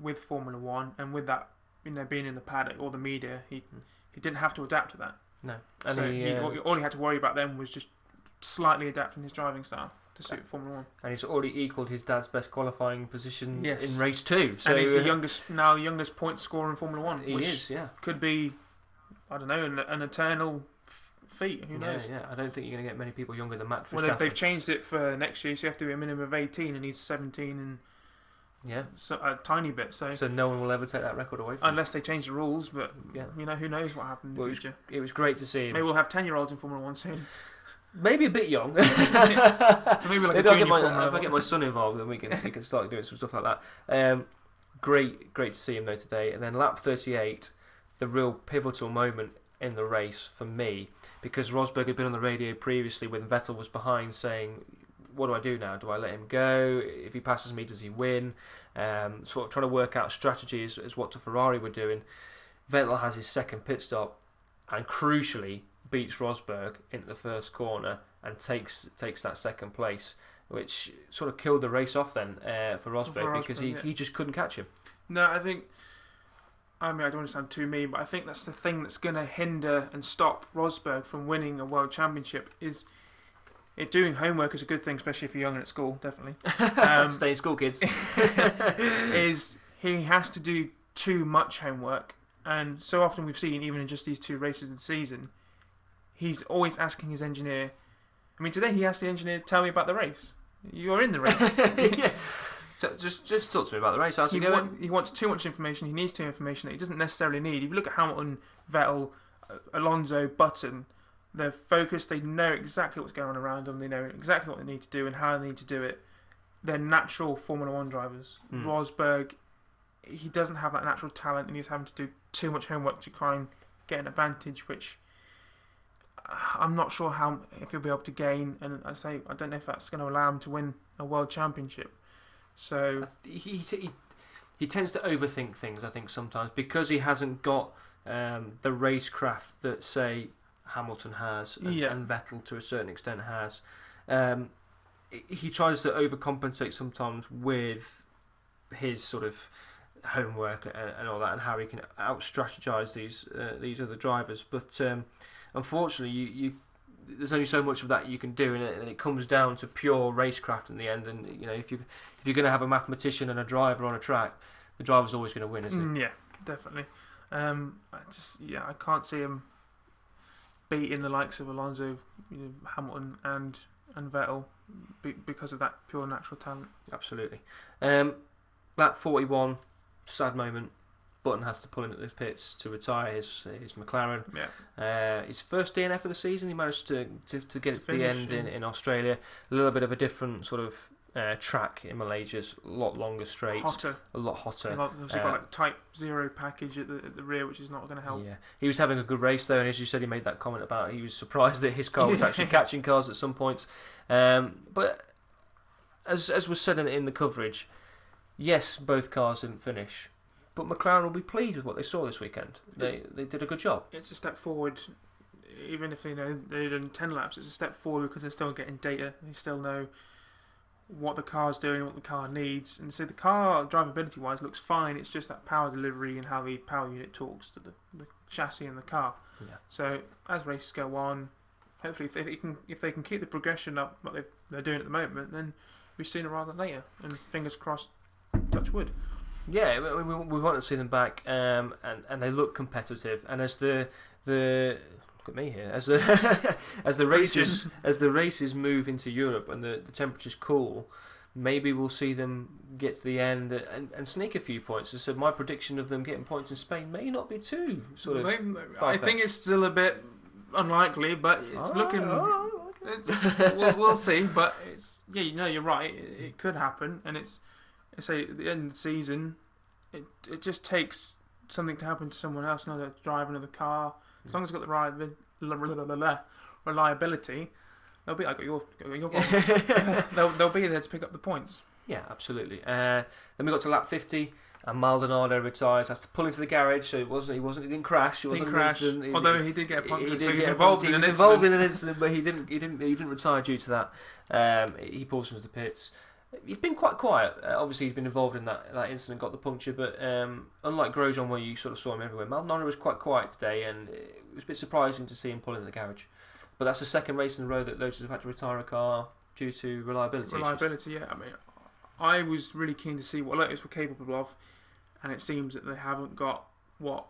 with Formula One, and with that, being in the paddock or the media, he didn't have to adapt to that. No, and so all he had to worry about then was just slightly adapting his driving style to suit Formula One. And he's already equalled his dad's best qualifying position in race 2. So and he's the youngest point scorer in Formula One. He is, yeah. Could be, I don't know, an eternal feat. Who knows? Yeah. I don't think you're going to get many people younger than Max Verstappen. Well, they've changed it for next year, so you have to be a minimum of 18, and he's 17 and so a tiny bit. So no one will ever take that record away from unless they change the rules. But who knows what happened in the future? It was great to see him. Maybe we'll have 10-year-olds in Formula One soon. Maybe a bit young. Maybe like a junior Formula. If I get my son involved, then we can start doing some stuff like that. Great to see him though today. And then lap 38, the real pivotal moment in the race for me, because Rosberg had been on the radio previously when Vettel was behind, saying, "What do I do now? Do I let him go? If he passes me, does he win?" Sort of trying to work out strategies as what the Ferrari were doing. Vettel has his second pit stop, and crucially beats Rosberg into the first corner and takes that second place, which sort of killed the race off then for Rosberg, because he just couldn't catch him. No, I don't want to sound too mean, but I think that's the thing that's going to hinder and stop Rosberg from winning a world championship. Is it doing homework is a good thing, especially if you're young and at school, definitely. Stay in school, kids. Is he has to do too much homework, and so often we've seen, even in just these 2 races of the season, he's always asking his engineer. I mean, today he asked the engineer, "Tell me about the race. You're in the race." Yeah. Just talk to me about the race. He wants too much information. He needs too much information that he doesn't necessarily need. If you look at Hamilton, Vettel, Alonso, Button, they're focused. They know exactly what's going on around them. They know exactly what they need to do and how they need to do it. They're natural Formula One drivers. Rosberg, he doesn't have that natural talent, and he's having to do too much homework to try and get an advantage, which I'm not sure if he'll be able to gain. And I don't know if that's going to allow him to win a world championship. So he tends to overthink things, I think, sometimes, because he hasn't got the racecraft that, say, Hamilton has and Vettel to a certain extent has. He tries to overcompensate sometimes with his sort of homework and all that, and how he can out-strategize these other drivers. But unfortunately, there's only so much of that you can do, and it comes down to pure racecraft in the end. And if you're going to have a mathematician and a driver on a track, the driver's always going to win, isn't it? Yeah, definitely. I can't see him beating the likes of Alonso, Hamilton, and Vettel because of that pure natural talent. Absolutely. Lap 41, sad moment. Button has to pull into the pits to retire his McLaren. Yeah. His first DNF of the season. He managed to get it to the end in Australia. A little bit of a different sort of track in Malaysia. A lot longer straight. A lot hotter. Obviously got like Type 0 package at the rear, which is not going to help. Yeah. He was having a good race though, and as you said, he made that comment about he was surprised that his car was actually catching cars at some points. But as was said in the coverage, yes, both cars didn't finish. But McLaren will be pleased with what they saw this weekend. They did a good job. It's a step forward, even if they've done 10 laps. It's a step forward because they're still getting data. They still know what the car's doing, what the car needs. And so the car, drivability-wise, looks fine. It's just that power delivery and how the power unit talks to the chassis and the car. Yeah. So as races go on, hopefully if they can keep the progression up, what they're doing at the moment, then we'll be sooner rather than later. And fingers crossed, touch wood. Yeah, we want to see them back, and they look competitive. And as the look at me here. As the as the races move into Europe and the temperatures cool, maybe we'll see them get to the end and sneak a few points. As I said, my prediction of them getting points in Spain may not be too sort of. I think it's still a bit unlikely, but it's looking. We'll see, but it's you're right. It could happen, and it's say at the end of the season, it just takes something to happen to someone else, another driver, another car. As long as it's got the reliability, they'll be. I got your they'll be there to pick up the points. Yeah, absolutely. Then we got to lap 50. And Maldonado retires. Has to pull into the garage, so he didn't crash. Didn't crash. Although he did get a puncture, so he's involved in an incident, but he didn't retire due to that. He pulls into the pits. He's been quite quiet. Obviously, he's been involved in that incident, got the puncture, but unlike Grosjean, where you sort of saw him everywhere, Maldonado was quite quiet today, and it was a bit surprising to see him pull into the garage. But that's the second race in a row that Lotus have had to retire a car due to reliability issues. Yeah. I mean, I was really keen to see what Lotus were capable of. And it seems that they haven't got what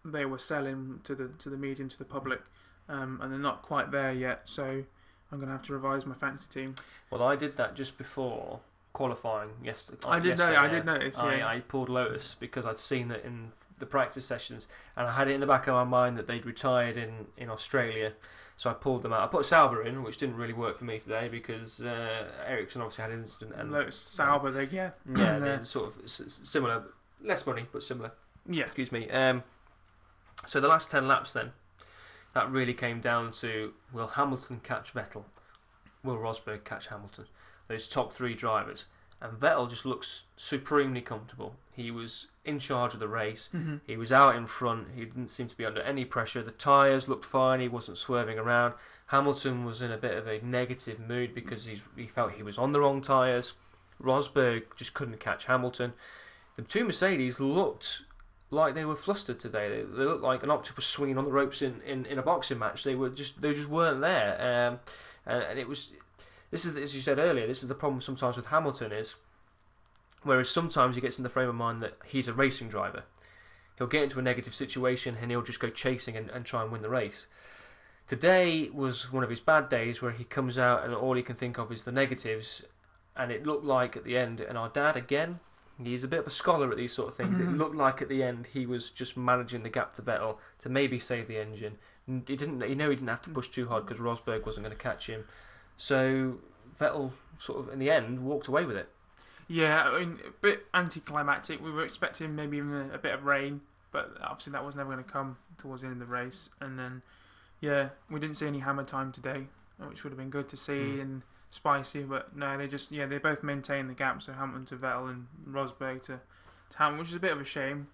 they were selling to the media and to the public, and they're not quite there yet. So I'm going to have to revise my fantasy team. Well, I did that just before qualifying yesterday. I did notice. Yeah. I pulled Lotus because I'd seen that in the practice sessions, and I had it in the back of my mind that they'd retired in Australia. So I pulled them out. I put Sauber in, which didn't really work for me today because Ericsson obviously had an incident. And Lotus Sauber, yeah, they're sort of similar, less money but similar. Yeah. Excuse me. So the last 10 laps then, that really came down to will Hamilton catch Vettel? Will Rosberg catch Hamilton? Those top three drivers. And Vettel just looks supremely comfortable. He was in charge of the race. Mm-hmm. He was out in front. He didn't seem to be under any pressure. The tyres looked fine. He wasn't swerving around. Hamilton was in a bit of a negative mood because he felt he was on the wrong tyres. Rosberg just couldn't catch Hamilton. The two Mercedes looked like they were flustered today. They looked like an octopus swinging on the ropes in a boxing match. They just weren't there. And it was. This is, as you said earlier, this is the problem sometimes with Hamilton is, whereas sometimes he gets in the frame of mind that he's a racing driver. He'll get into a negative situation and he'll just go chasing and try and win the race. Today was one of his bad days where he comes out and all he can think of is the negatives, and it looked like at the end, and our dad again, he's a bit of a scholar at these sort of things, Mm-hmm. It looked like at the end he was just managing the gap to Vettel to maybe save the engine. He didn't have to push too hard because Rosberg wasn't going to catch him. So Vettel sort of in the end walked away with it. Yeah, I mean, a bit anticlimactic. We were expecting maybe even a bit of rain, but obviously that was never going to come towards the end of the race. And then, yeah, we didn't see any hammer time today, which would have been good to see and spicy. But no, they both maintained the gap. So Hamilton to Vettel and Rosberg to Hamilton, which is a bit of a shame.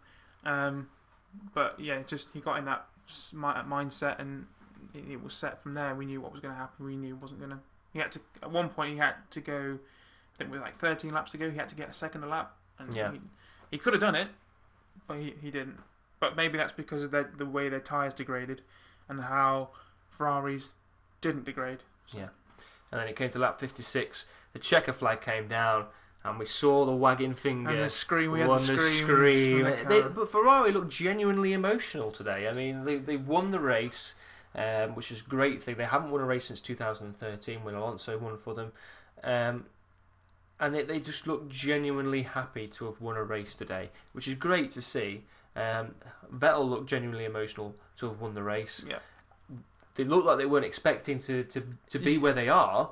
But yeah, just he got in that mindset and it was set from there. We knew what was going to happen. We knew it wasn't going to. He had to. At one point, he had to go. I think with like 13 laps to go, he had to get a second a lap, and he could have done it, but he didn't. But maybe that's because of the way their tyres degraded, and how Ferraris didn't degrade. So. Yeah, and then it came to lap 56. The checker flag came down, and we saw the wagging finger. And the scream. We had the scream. But Ferrari looked genuinely emotional today. I mean, they won the race. Which is a great thing. They haven't won a race since 2013 when Alonso won for them, and they just look genuinely happy to have won a race today, which is great to see. Vettel looked genuinely emotional to have won the race. Yeah, they look like they weren't expecting to be where they are,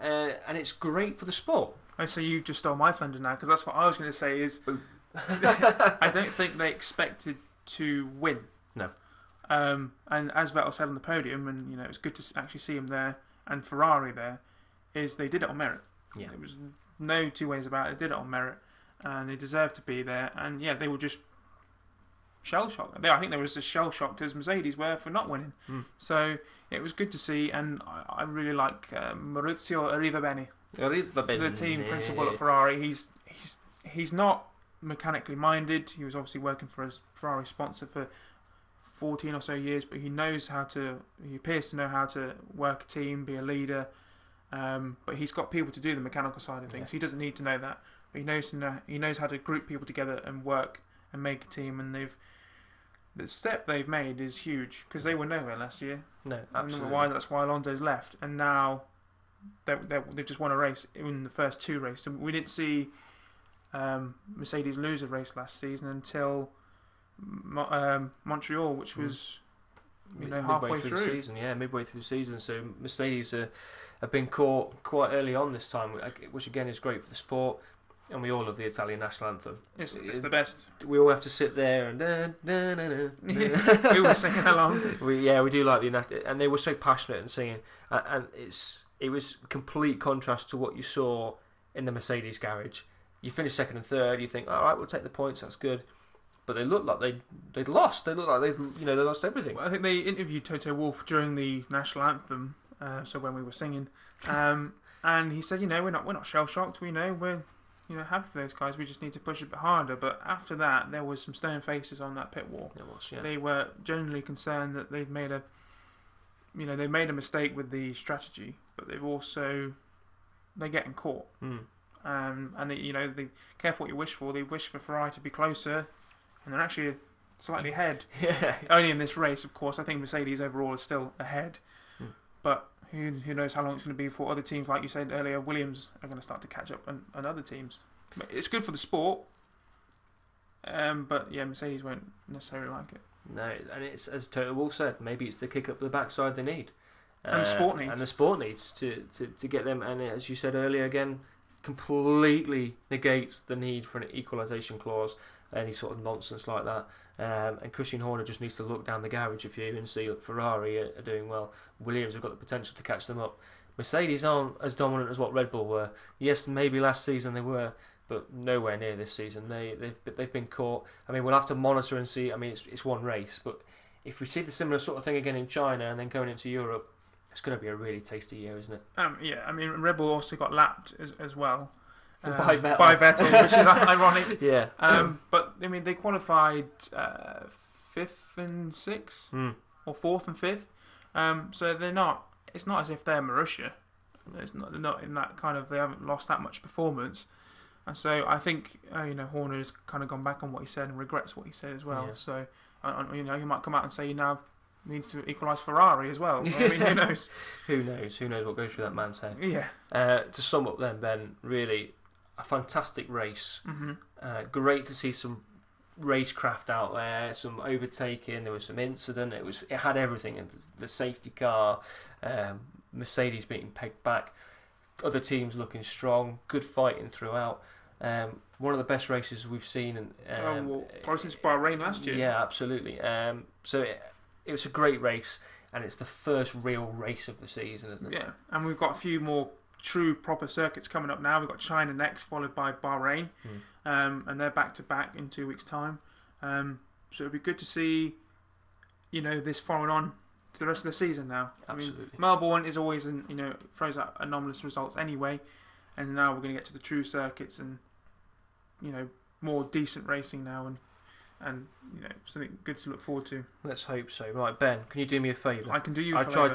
and it's great for the sport. I say you just stole my thunder now, because that's what I was going to say. Is I don't think they expected to win. No. And as Vettel said on the podium, and it was good to actually see him there and Ferrari there, is they did it on merit. Yeah, there was no two ways about it. They did it on merit, and they deserved to be there. And yeah, they were just shell shocked. I think they were as shell shocked as Mercedes were for not winning. So it was good to see, and I really like Maurizio Arrivabene, the team principal at Ferrari. He's not mechanically minded. He was obviously working for a Ferrari sponsor for 14 or so years, but he appears to know how to work a team, be a leader, but he's got people to do the mechanical side of things. He doesn't need to know that, but he knows how to group people together and work and make a team, and the step they've made is huge because they were nowhere last year. No, I absolutely. don't know why. That's why Alonso's left, and now they've just won a race in the first 2 races. So we didn't see Mercedes lose a race last season until Montreal, which was halfway through the season. Yeah, midway through the season. So Mercedes have been caught quite early on this time, which again is great for the sport. And we all love the Italian national anthem. It's the best. We all have to sit there and we were singing along. We do like the, and they were so passionate in singing, and it was complete contrast to what you saw in the Mercedes garage. You finish second and third, you think, all right, we'll take the points, that's good. But they looked like they'd lost. They looked like they lost everything. Well, I think they interviewed Toto Wolff during the national anthem, so when we were singing, and he said, we're not shell shocked. We know we're happy for those guys. We just need to push a bit harder. But after that, there was some stern faces on that pit wall. There was, yeah. They were genuinely concerned that they've made a mistake with the strategy, but they're getting caught. And they careful what you wish for. They wish for Ferrari to be closer, and they're actually slightly ahead. Yeah. Only in this race, of course. I think Mercedes overall is still ahead, but who knows how long it's going to be before other teams, like you said earlier, Williams are going to start to catch up on other teams. But it's good for the sport, but yeah, Mercedes won't necessarily like it. No, and it's, as Toto Wolff said, maybe it's the kick up the backside they need. And the sport needs. And the sport needs to get them, and as you said earlier again, completely negates the need for an equalisation clause, any sort of nonsense like that. And Christian Horner just needs to look down the garage a few and see that Ferrari are doing well. Williams have got the potential to catch them up. Mercedes aren't as dominant as what Red Bull were. Yes, maybe last season they were, but nowhere near this season. They've been caught. I mean, we'll have to monitor and see. I mean, it's one race, but if we see the similar sort of thing again in China and then going into Europe, it's going to be a really tasty year, isn't it? Yeah, I mean, Red Bull also got lapped as well. By Vettel, which is ironic. Yeah. But I mean, they qualified 5th and 6th, or 4th and 5th. So they're not. It's not as if they're Marussia. They're not in that kind of. They haven't lost that much performance, and so I think Horner has kind of gone back on what he said and regrets what he said as well. Yeah. So he might come out and say he now needs to equalise Ferrari as well. I mean, who knows? Who knows what goes through that man's head? Yeah. To sum up, then, Ben, really. A fantastic race. Great to see some racecraft out there, some overtaking. There was some incident. It had everything. And the safety car, Mercedes being pegged back, other teams looking strong. Good fighting throughout. One of the best races we've seen. Probably since Bahrain last year. Yeah, absolutely. So it was a great race, and it's the first real race of the season, isn't it? Yeah, and we've got a few more true proper circuits coming up now. We've got China next, followed by Bahrain, and they're back to back in 2 weeks' time. So it'd be good to see, this following on to the rest of the season now. Absolutely. I mean, Melbourne is always throws out anomalous results anyway, and now we're going to get to the true circuits and more decent racing now and something good to look forward to. Let's hope so. Right, Ben, can you do me a favour? I can do you. I tried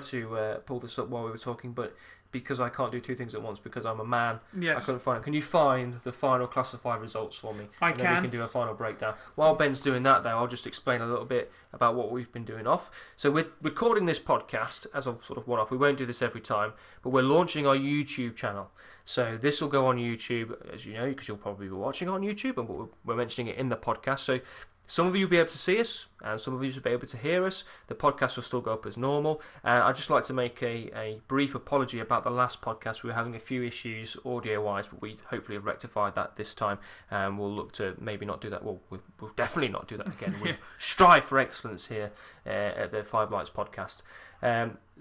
to pull this up while we were talking, but because I can't do two things at once because I'm a man, yes. I couldn't find it. Can you find the final classified results for me? I and can. Then we can do a final breakdown. While Ben's doing that, though, I'll just explain a little bit about what we've been doing off. So we're recording this podcast as a sort of one-off. We won't do this every time, but we're launching our YouTube channel. So this will go on YouTube, as you know, because you'll probably be watching on YouTube, and we're mentioning it in the podcast. So some of you will be able to see us, and some of you will be able to hear us. The podcast will still go up as normal. I'd just like to make a brief apology about the last podcast. We were having a few issues audio-wise, but we hopefully have rectified that this time. And we'll look to maybe not do that. Well, we'll definitely not do that again. We'll strive for excellence here at the Five Lights podcast.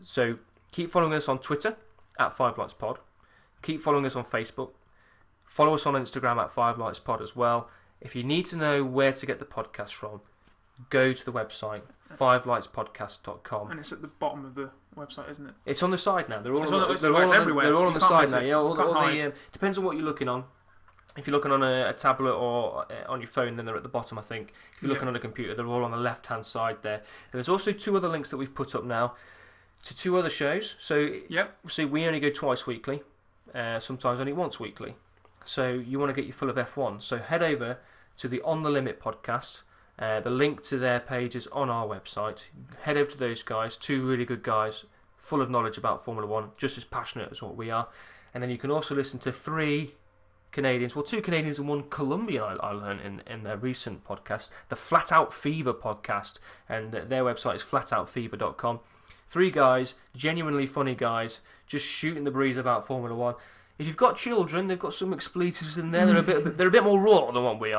So keep following us on Twitter, at Five Lights Pod. Keep following us on Facebook. Follow us on Instagram at Five Lights Pod as well. If you need to know where to get the podcast from, go to the website, fivelightspodcast.com. And it's at the bottom of the website, isn't it? It's on the side now. They're all everywhere. They're all on the side now. Yeah, depends on what you're looking on. If you're looking on a tablet or on your phone, then they're at the bottom, I think. If you're looking on a computer, they're all on the left-hand side there. And there's also two other links that we've put up now to two other shows. So we only go twice weekly, sometimes only once weekly. So you want to get your full of F1. So head over to the On The Limit podcast. The link to their page is on our website. Head over to those guys, 2 really good guys, full of knowledge about Formula 1, just as passionate as what we are. And then you can also listen to 3 Canadians, 2 Canadians and 1 Colombian I learned in their recent podcast, the Flat Out Fever podcast, and their website is flatoutfever.com. 3 guys, genuinely funny guys, just shooting the breeze about Formula 1. If you've got children, they've got some expletives in there. They're a bit more raw than what we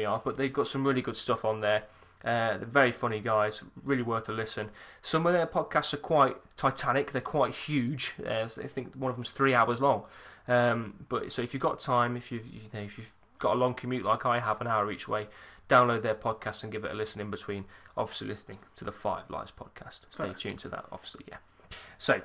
are. But they've got some really good stuff on there. They're very funny guys, really worth a listen. Some of their podcasts are quite titanic. They're quite huge. I think one of them's 3 hours long. But so if you've got time, if you've got a long commute like I have, an hour each way, download their podcast and give it a listen in between. Obviously, listening to the 5 Lives podcast. Stay tuned to that. Obviously, yeah. So.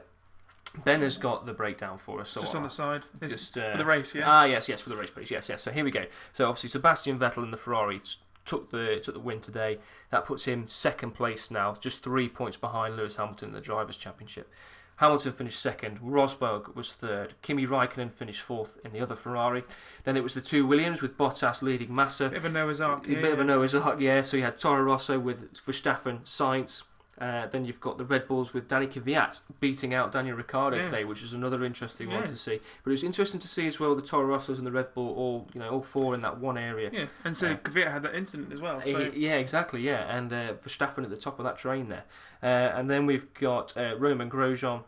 Ben has got the breakdown for us. So just on the side. Just, for the race, yeah? Yes, for the race, please. Yes. So here we go. So obviously Sebastian Vettel in the Ferrari took the win today. That puts him 2nd place now, just 3 points behind Lewis Hamilton in the Drivers' Championship. Hamilton finished 2nd, Rosberg was 3rd, Kimi Raikkonen finished 4th in the other Ferrari. Then it was the 2 Williams with Bottas leading Massa. Bit of a Noah's Ark. A Noah's Ark, yeah. So you had Toro Rosso with Verstappen, Sainz. Then you've got the Red Bulls with Danny Kvyat beating out Daniel Ricciardo today, which is another interesting one to see. But it was interesting to see as well the Toro Rossos and the Red Bull all 4 in that one area. Yeah, and so Kvyat had that incident as well. So. Exactly, and Verstappen at the top of that train there. And then we've got Romain Grosjean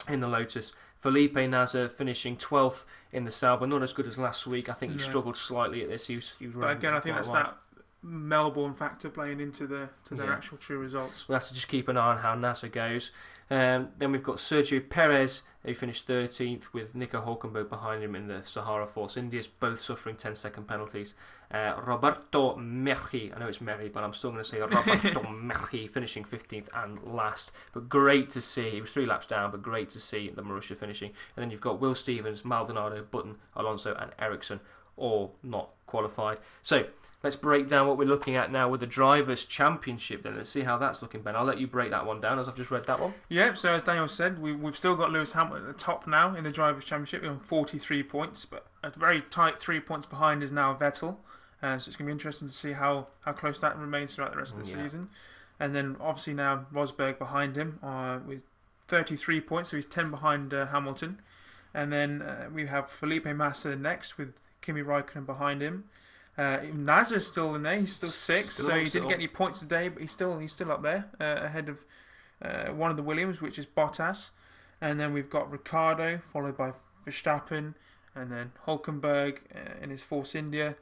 in the Lotus. Felipe Nasr finishing 12th in the Sauber, not as good as last week. I think he struggled slightly at this. He was but again, I think that's that Melbourne factor playing into their actual true results. We'll have to just keep an eye on how Nasser goes. Then we've got Sergio Perez, who finished 13th with Nico Hülkenberg behind him in the Sahara Force Indias, both suffering 10-second penalties. Roberto Merhi, I know it's Merhi, but I'm still going to say Roberto Merhi, finishing 15th and last. But great to see, he was 3 laps down, but great to see the Marussia finishing. And then you've got Will Stevens, Maldonado, Button, Alonso and Ericsson, all not qualified. So, let's break down what we're looking at now with the Drivers' Championship then. Let's see how that's looking, Ben. I'll let you break that one down as I've just read that one. Yeah, so as Daniel said, we've still got Lewis Hamilton at the top now in the Drivers' Championship on 43 points, but a very tight 3 points behind is now Vettel. So it's going to be interesting to see how close that remains throughout the rest of the season. And then obviously now Rosberg behind him with 33 points, so he's 10 behind Hamilton. And then we have Felipe Massa next with Kimi Raikkonen behind him. Nasr's still in there. He's still 6th, so he didn't get any points today, but he's still up there ahead of one of the Williams, which is Bottas. And then we've got Ricciardo, followed by Verstappen, and then Hülkenberg in his Force India,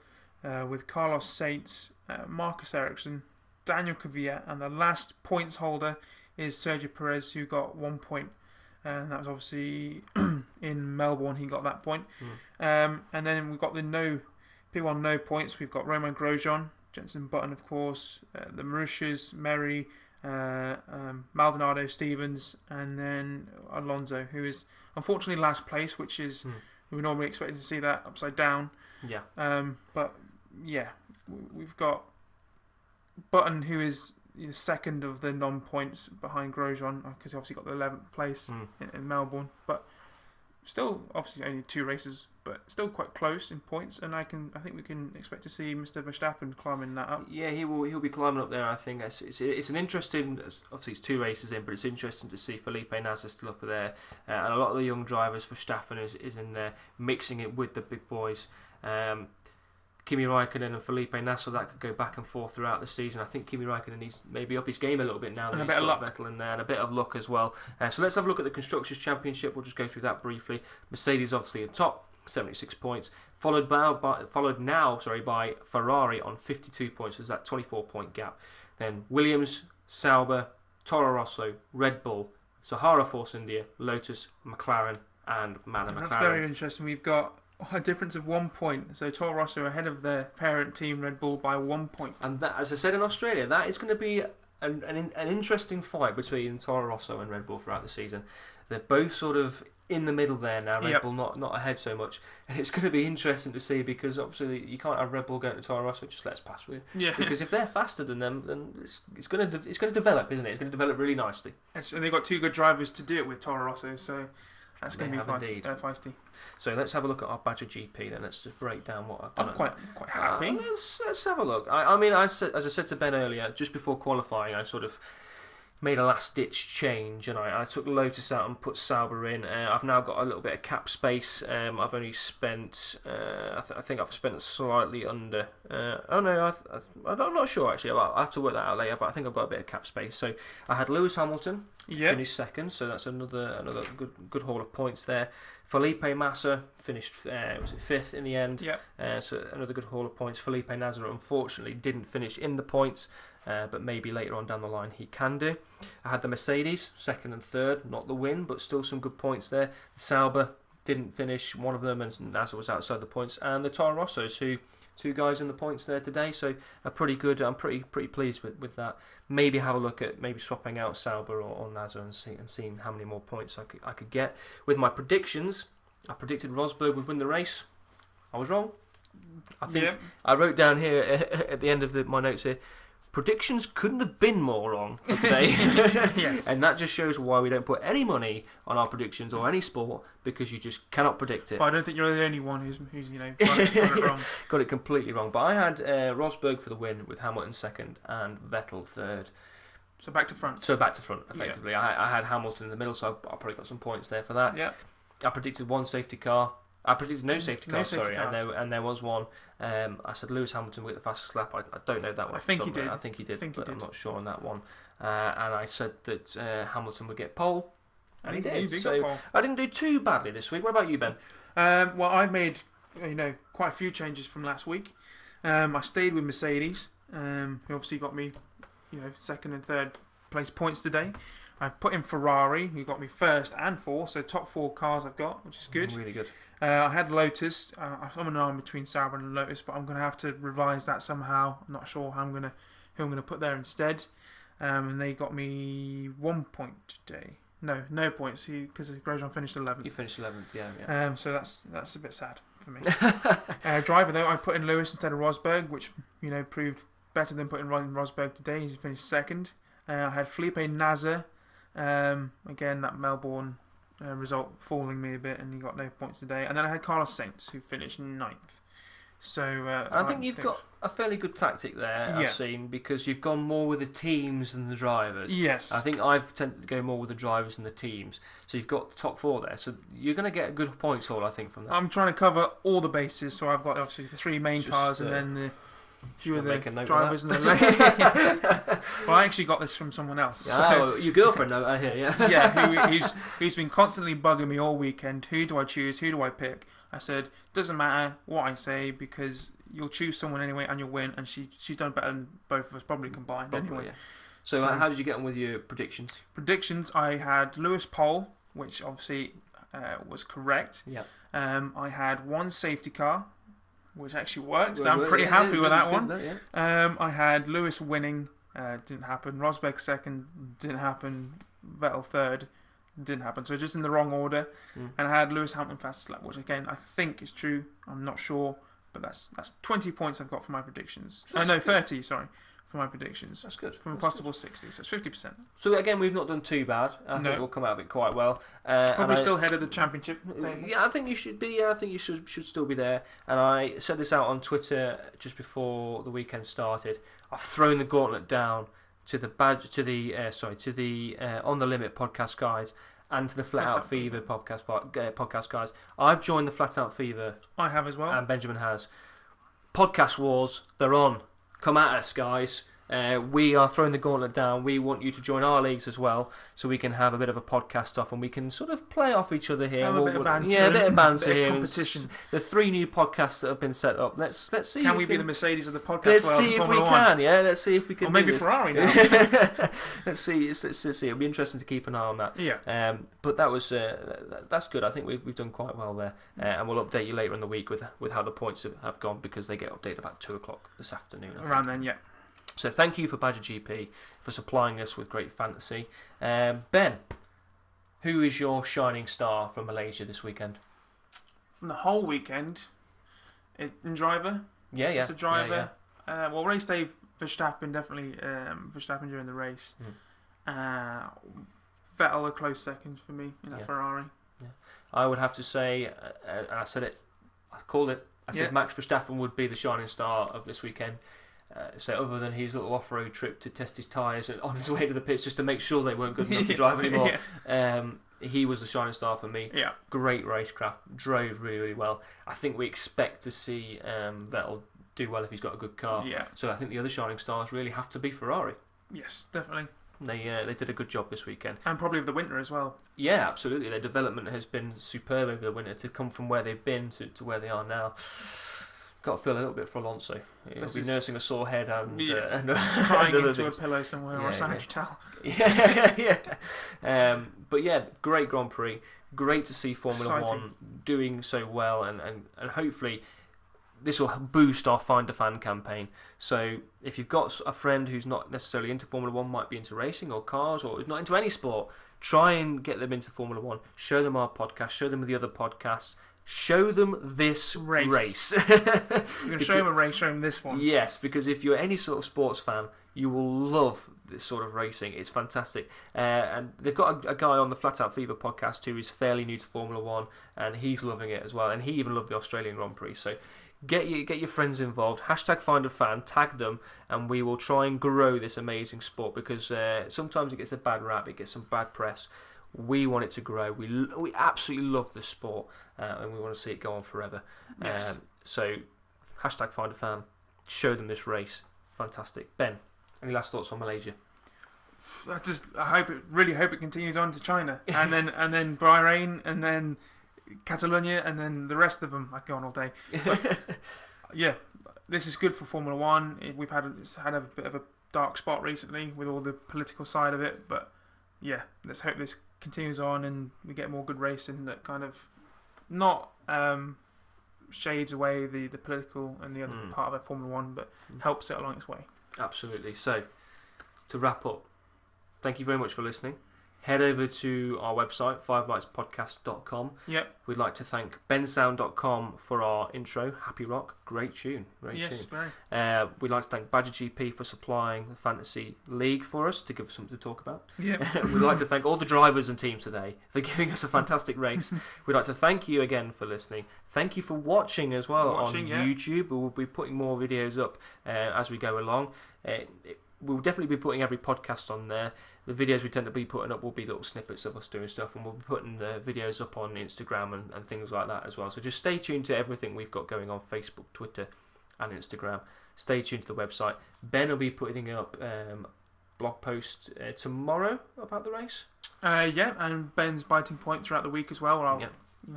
with Carlos Sainz, Marcus Ericsson, Daniel Kvyat, and the last points holder is Sergio Perez, who got 1 point. And that was obviously in Melbourne. He got that point. And then we've got the people on no points. We've got Romain Grosjean, Jenson Button, of course, the Marussias, Merry, Maldonado, Stevens, and then Alonso, who is unfortunately last place, which is we were normally expecting to see that upside down. Yeah. But yeah, we've got Button, who is 2nd of the non-points behind Grosjean, because he obviously got the 11th place in Melbourne. But still, obviously only 2 races, but still quite close in points. And I think we can expect to see Mr. Verstappen climbing that up. Yeah, he'll be climbing up there. I think it's an interesting. Obviously, it's 2 races in, but it's interesting to see Felipe Nasr still up there, and a lot of the young drivers. Verstappen is in there, mixing it with the big boys. Kimi Raikkonen and Felipe Nasr, that could go back and forth throughout the season. I think Kimi Raikkonen needs maybe up his game a little bit now. And a bit of luck. Vettel in there, and a bit of luck as well. So let's have a look at the Constructors' Championship. We'll just go through that briefly. Mercedes obviously at top, 76 points. Followed now by Ferrari on 52 points. There's that 24-point gap. Then Williams, Sauber, Toro Rosso, Red Bull, Sahara Force India, Lotus, McLaren, and McLaren. That's very interesting. We've got a difference of 1 point. So Toro Rosso ahead of their parent team Red Bull by 1 point. And that, as I said in Australia, that is going to be an interesting fight between Toro Rosso and Red Bull throughout the season. They're both sort of in the middle there now. Red Bull not ahead so much, and it's going to be interesting to see, because obviously you can't have Red Bull going to Toro Rosso. Just let's pass with. Yeah. Because if they're faster than them, then it's going to develop, isn't it? It's going to develop really nicely. And they've got 2 good drivers to do it with, Toro Rosso. So That's going to be feisty. So let's have a look at our Badger GP then. Let's just break down what I've done. I'm quite happy. Let's have a look. I mean, as I said to Ben earlier, just before qualifying, I sort of made a last-ditch change, and I took Lotus out and put Sauber in. I've now got a little bit of cap space. I've only spent, I think I've spent slightly under. I'm not sure actually. I'll have to work that out later, but I think I've got a bit of cap space. So I had Lewis Hamilton finish second, so that's another good haul of points there. Felipe Massa finished was it fifth in the end? So another good haul of points. Felipe Nasr unfortunately didn't finish in the points. But maybe later on down the line he can do. I had the Mercedes, second and third, not the win, but still some good points there. The Sauber didn't finish, one of them, and NASA was outside the points. And the Toro Rossos, two guys in the points there today, so are pretty good. I'm pretty pleased with that. Maybe have a look at maybe swapping out Sauber or NASA and seeing how many more points I could get. With my predictions, I predicted Rosberg would win the race. I was wrong. I think I wrote down here at the end of my notes here, predictions couldn't have been more wrong for today. Yes. And that just shows why we don't put any money on our predictions or any sport, because you just cannot predict it. But I don't think you're the only one who's got it wrong. Got it completely wrong. But I had Rosberg for the win with Hamilton second and Vettel third. So back to front, effectively. I had Hamilton in the middle, so I probably got some points there for that. Yeah. I predicted one safety car. I predicted no safety car, and there was one. I said Lewis Hamilton with the fastest lap. I don't know that one. I think he did. I'm not sure on that one. And I said that Hamilton would get pole, and he did. So I didn't do too badly this week. What about you, Ben? Well, I made quite a few changes from last week. I stayed with Mercedes, who obviously got me second and third place points today. I've put in Ferrari, who got me first and fourth, so top 4 cars I've got, which is good. Really good. I had Lotus. I'm an arm between Sauber and Lotus, but I'm going to have to revise that somehow. I'm not sure who I'm going to put there instead. And they got me 1 point today. No points, because Grosjean finished 11th. You finished 11th, yeah. So that's a bit sad for me. Driver though, I put in Lewis instead of Rosberg, which proved better than putting Rosberg today. He finished second. I had Felipe Nasr. Again, that Melbourne result falling me a bit, and he got no points today. And then I had Carlos Sainz, who finished 9th. So I think you've got a fairly good tactic there, I've seen, because you've gone more with the teams than the drivers. Yes. I think I've tended to go more with the drivers than the teams. So you've got the top 4 there. So you're going to get a good points haul, I think, from that. I'm trying to cover all the bases, so I've got obviously the 3 main cars and then the few of the drivers in the lane. Well, I actually got this from someone else. Oh, your girlfriend, I hear, yeah, who's been constantly bugging me all weekend. Who do I choose? Who do I pick? I said, doesn't matter what I say, because you'll choose someone anyway and you'll win. And she's done better than both of us probably combined anyway. Yeah. So how did you get on with your predictions? Predictions, I had Lewis pole, which obviously was correct. Yeah. I had one safety car, which actually worked. So I'm pretty happy with that one. Though, I had Lewis winning, didn't happen. Rosberg second, didn't happen. Vettel third, didn't happen. So just in the wrong order. And I had Lewis Hamilton fastest lap, which again I think is true. I'm not sure, but that's 20 points I've got for my predictions. So 30, sorry, for my predictions. That's good. From a possible 60, so it's 50%. So again, we've not done too bad. I think we'll come out of it quite well. Probably still ahead of the championship. Yeah, I think you should be. I think you should still be there. And I said this out on Twitter just before the weekend started. I've thrown the gauntlet down to the On the Limit podcast guys and to the Flat Out Fever podcast guys. I've joined the Flat Out Fever. I have as well. And Benjamin has. Podcast wars, they're on. Come at us, guys. We are throwing the gauntlet down. We want you to join our leagues as well, so we can have a bit of a podcast off and we can sort of play off each other here. Have a bit of banter. Yeah, a bit of banter here. Competition. The 3 new podcasts that have been set up. Let's see. Can we be the Mercedes of the podcast? Let's see if we can. Yeah, let's see if we can. Or maybe Ferrari now. Let's see. It'll be interesting to keep an eye on that. Yeah. But that was that's good. I think we've done quite well there, and we'll update you later in the week with how the points have gone, because they get updated about 2:00 this afternoon. Around then, yeah. So thank you for Badger GP for supplying us with great fantasy. Ben, who is your shining star from Malaysia this weekend? From the whole weekend, in driver? Yeah. It's a driver. Yeah. Well, race day, Verstappen, definitely Verstappen during the race. Vettel a close second for me in that Ferrari. I would have to say, and I said it, I called it. I said Max Verstappen would be the shining star of this weekend. So other than his little off-road trip to test his tyres and on his way to the pits just to make sure they weren't good enough to drive anymore, he was the shining star for me. Yeah. Great racecraft, drove really, really well. I think we expect to see Vettel do well if he's got a good car. Yeah. So I think the other shining stars really have to be Ferrari. Yes, definitely. They did a good job this weekend. And probably of the winter as well. Yeah, absolutely. Their development has been superb over the winter to come from where they've been to where they are now. Got to feel a little bit for Alonso. He'll be nursing a sore head and crying into things. A pillow somewhere or a sanitary towel. Yeah. But yeah, great Grand Prix. Great to see Formula One doing so well, and hopefully this will boost our Find a Fan campaign. So if you've got a friend who's not necessarily into Formula One, might be into racing or cars, or is not into any sport, try and get them into Formula One. Show them our podcast. Show them the other podcasts. Show them this race. You're going to show them a race, show them this one. Yes, because if you're any sort of sports fan, you will love this sort of racing. It's fantastic. And they've got a guy on the Flat Out Fever podcast who is fairly new to Formula One, and he's loving it as well. And he even loved the Australian Grand Prix. So get your friends involved. Hashtag Find a Fan. Tag them, and we will try and grow this amazing sport, because sometimes it gets a bad rap. It gets some bad press. We want it to grow. We absolutely love the sport, and we want to see it go on forever. Yes. So, hashtag Find a Fan. Show them this race. Fantastic. Ben, any last thoughts on Malaysia? I really hope it continues on to China, and then Bahrain, and then Catalonia, and then the rest of them. I go on all day. But, yeah, this is good for Formula One. We've had a bit of a dark spot recently with all the political side of it, but yeah, let's hope this continues on and we get more good racing that kind of not shades away the political and the other part of Formula One, but helps it along its way. Absolutely. So, to wrap up, thank you very much for listening. Head over to our website, fivelightspodcast.com. Yep. We'd like to thank bensound.com for our intro, Happy Rock. Great tune. Yes, very. We'd like to thank Badger GP for supplying the Fantasy League for us to give us something to talk about. Yep. We'd like to thank all the drivers and teams today for giving us a fantastic race. We'd like to thank you again for listening. Thank you for watching as well on YouTube. We'll be putting more videos up as we go along. We'll definitely be putting every podcast on there. The videos we tend to be putting up will be little snippets of us doing stuff, and we'll be putting the videos up on Instagram and things like that as well. So just stay tuned to everything we've got going on Facebook, Twitter and Instagram. Stay tuned to the website. Ben will be putting up blog post tomorrow about the race. Yeah, and Ben's biting point throughout the week as well, where I'll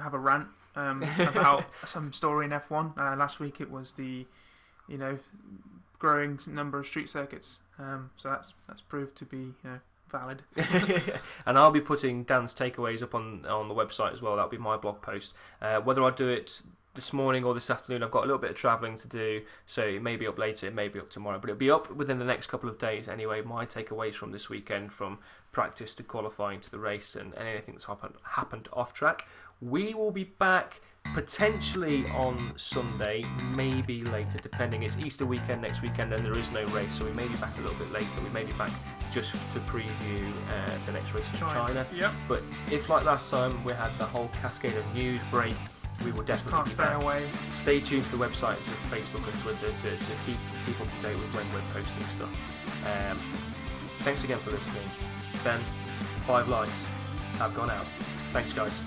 have a rant about some story in F1. Last week it was the growing number of street circuits, so that's proved to be valid. And I'll be putting Dan's takeaways up on the website as well. That'll be my blog post. Whether I do it this morning or this afternoon, I've got a little bit of travelling to do, so it may be up later, it may be up tomorrow, but it'll be up within the next couple of days anyway. My takeaways from this weekend, from practice to qualifying to the race, and anything that's happened off track. We will be back potentially on Sunday, maybe later, depending. It's Easter weekend next weekend and there is no race, so we may be back a little bit later. We may be back just to preview the next race in China. Yep. But if, like last time, we had the whole cascade of news break, we will definitely stay away. Stay tuned to the website, to Facebook and Twitter to keep up to date with when we're posting stuff. Thanks again for listening. Ben, 5 lights have gone out. Thanks, guys.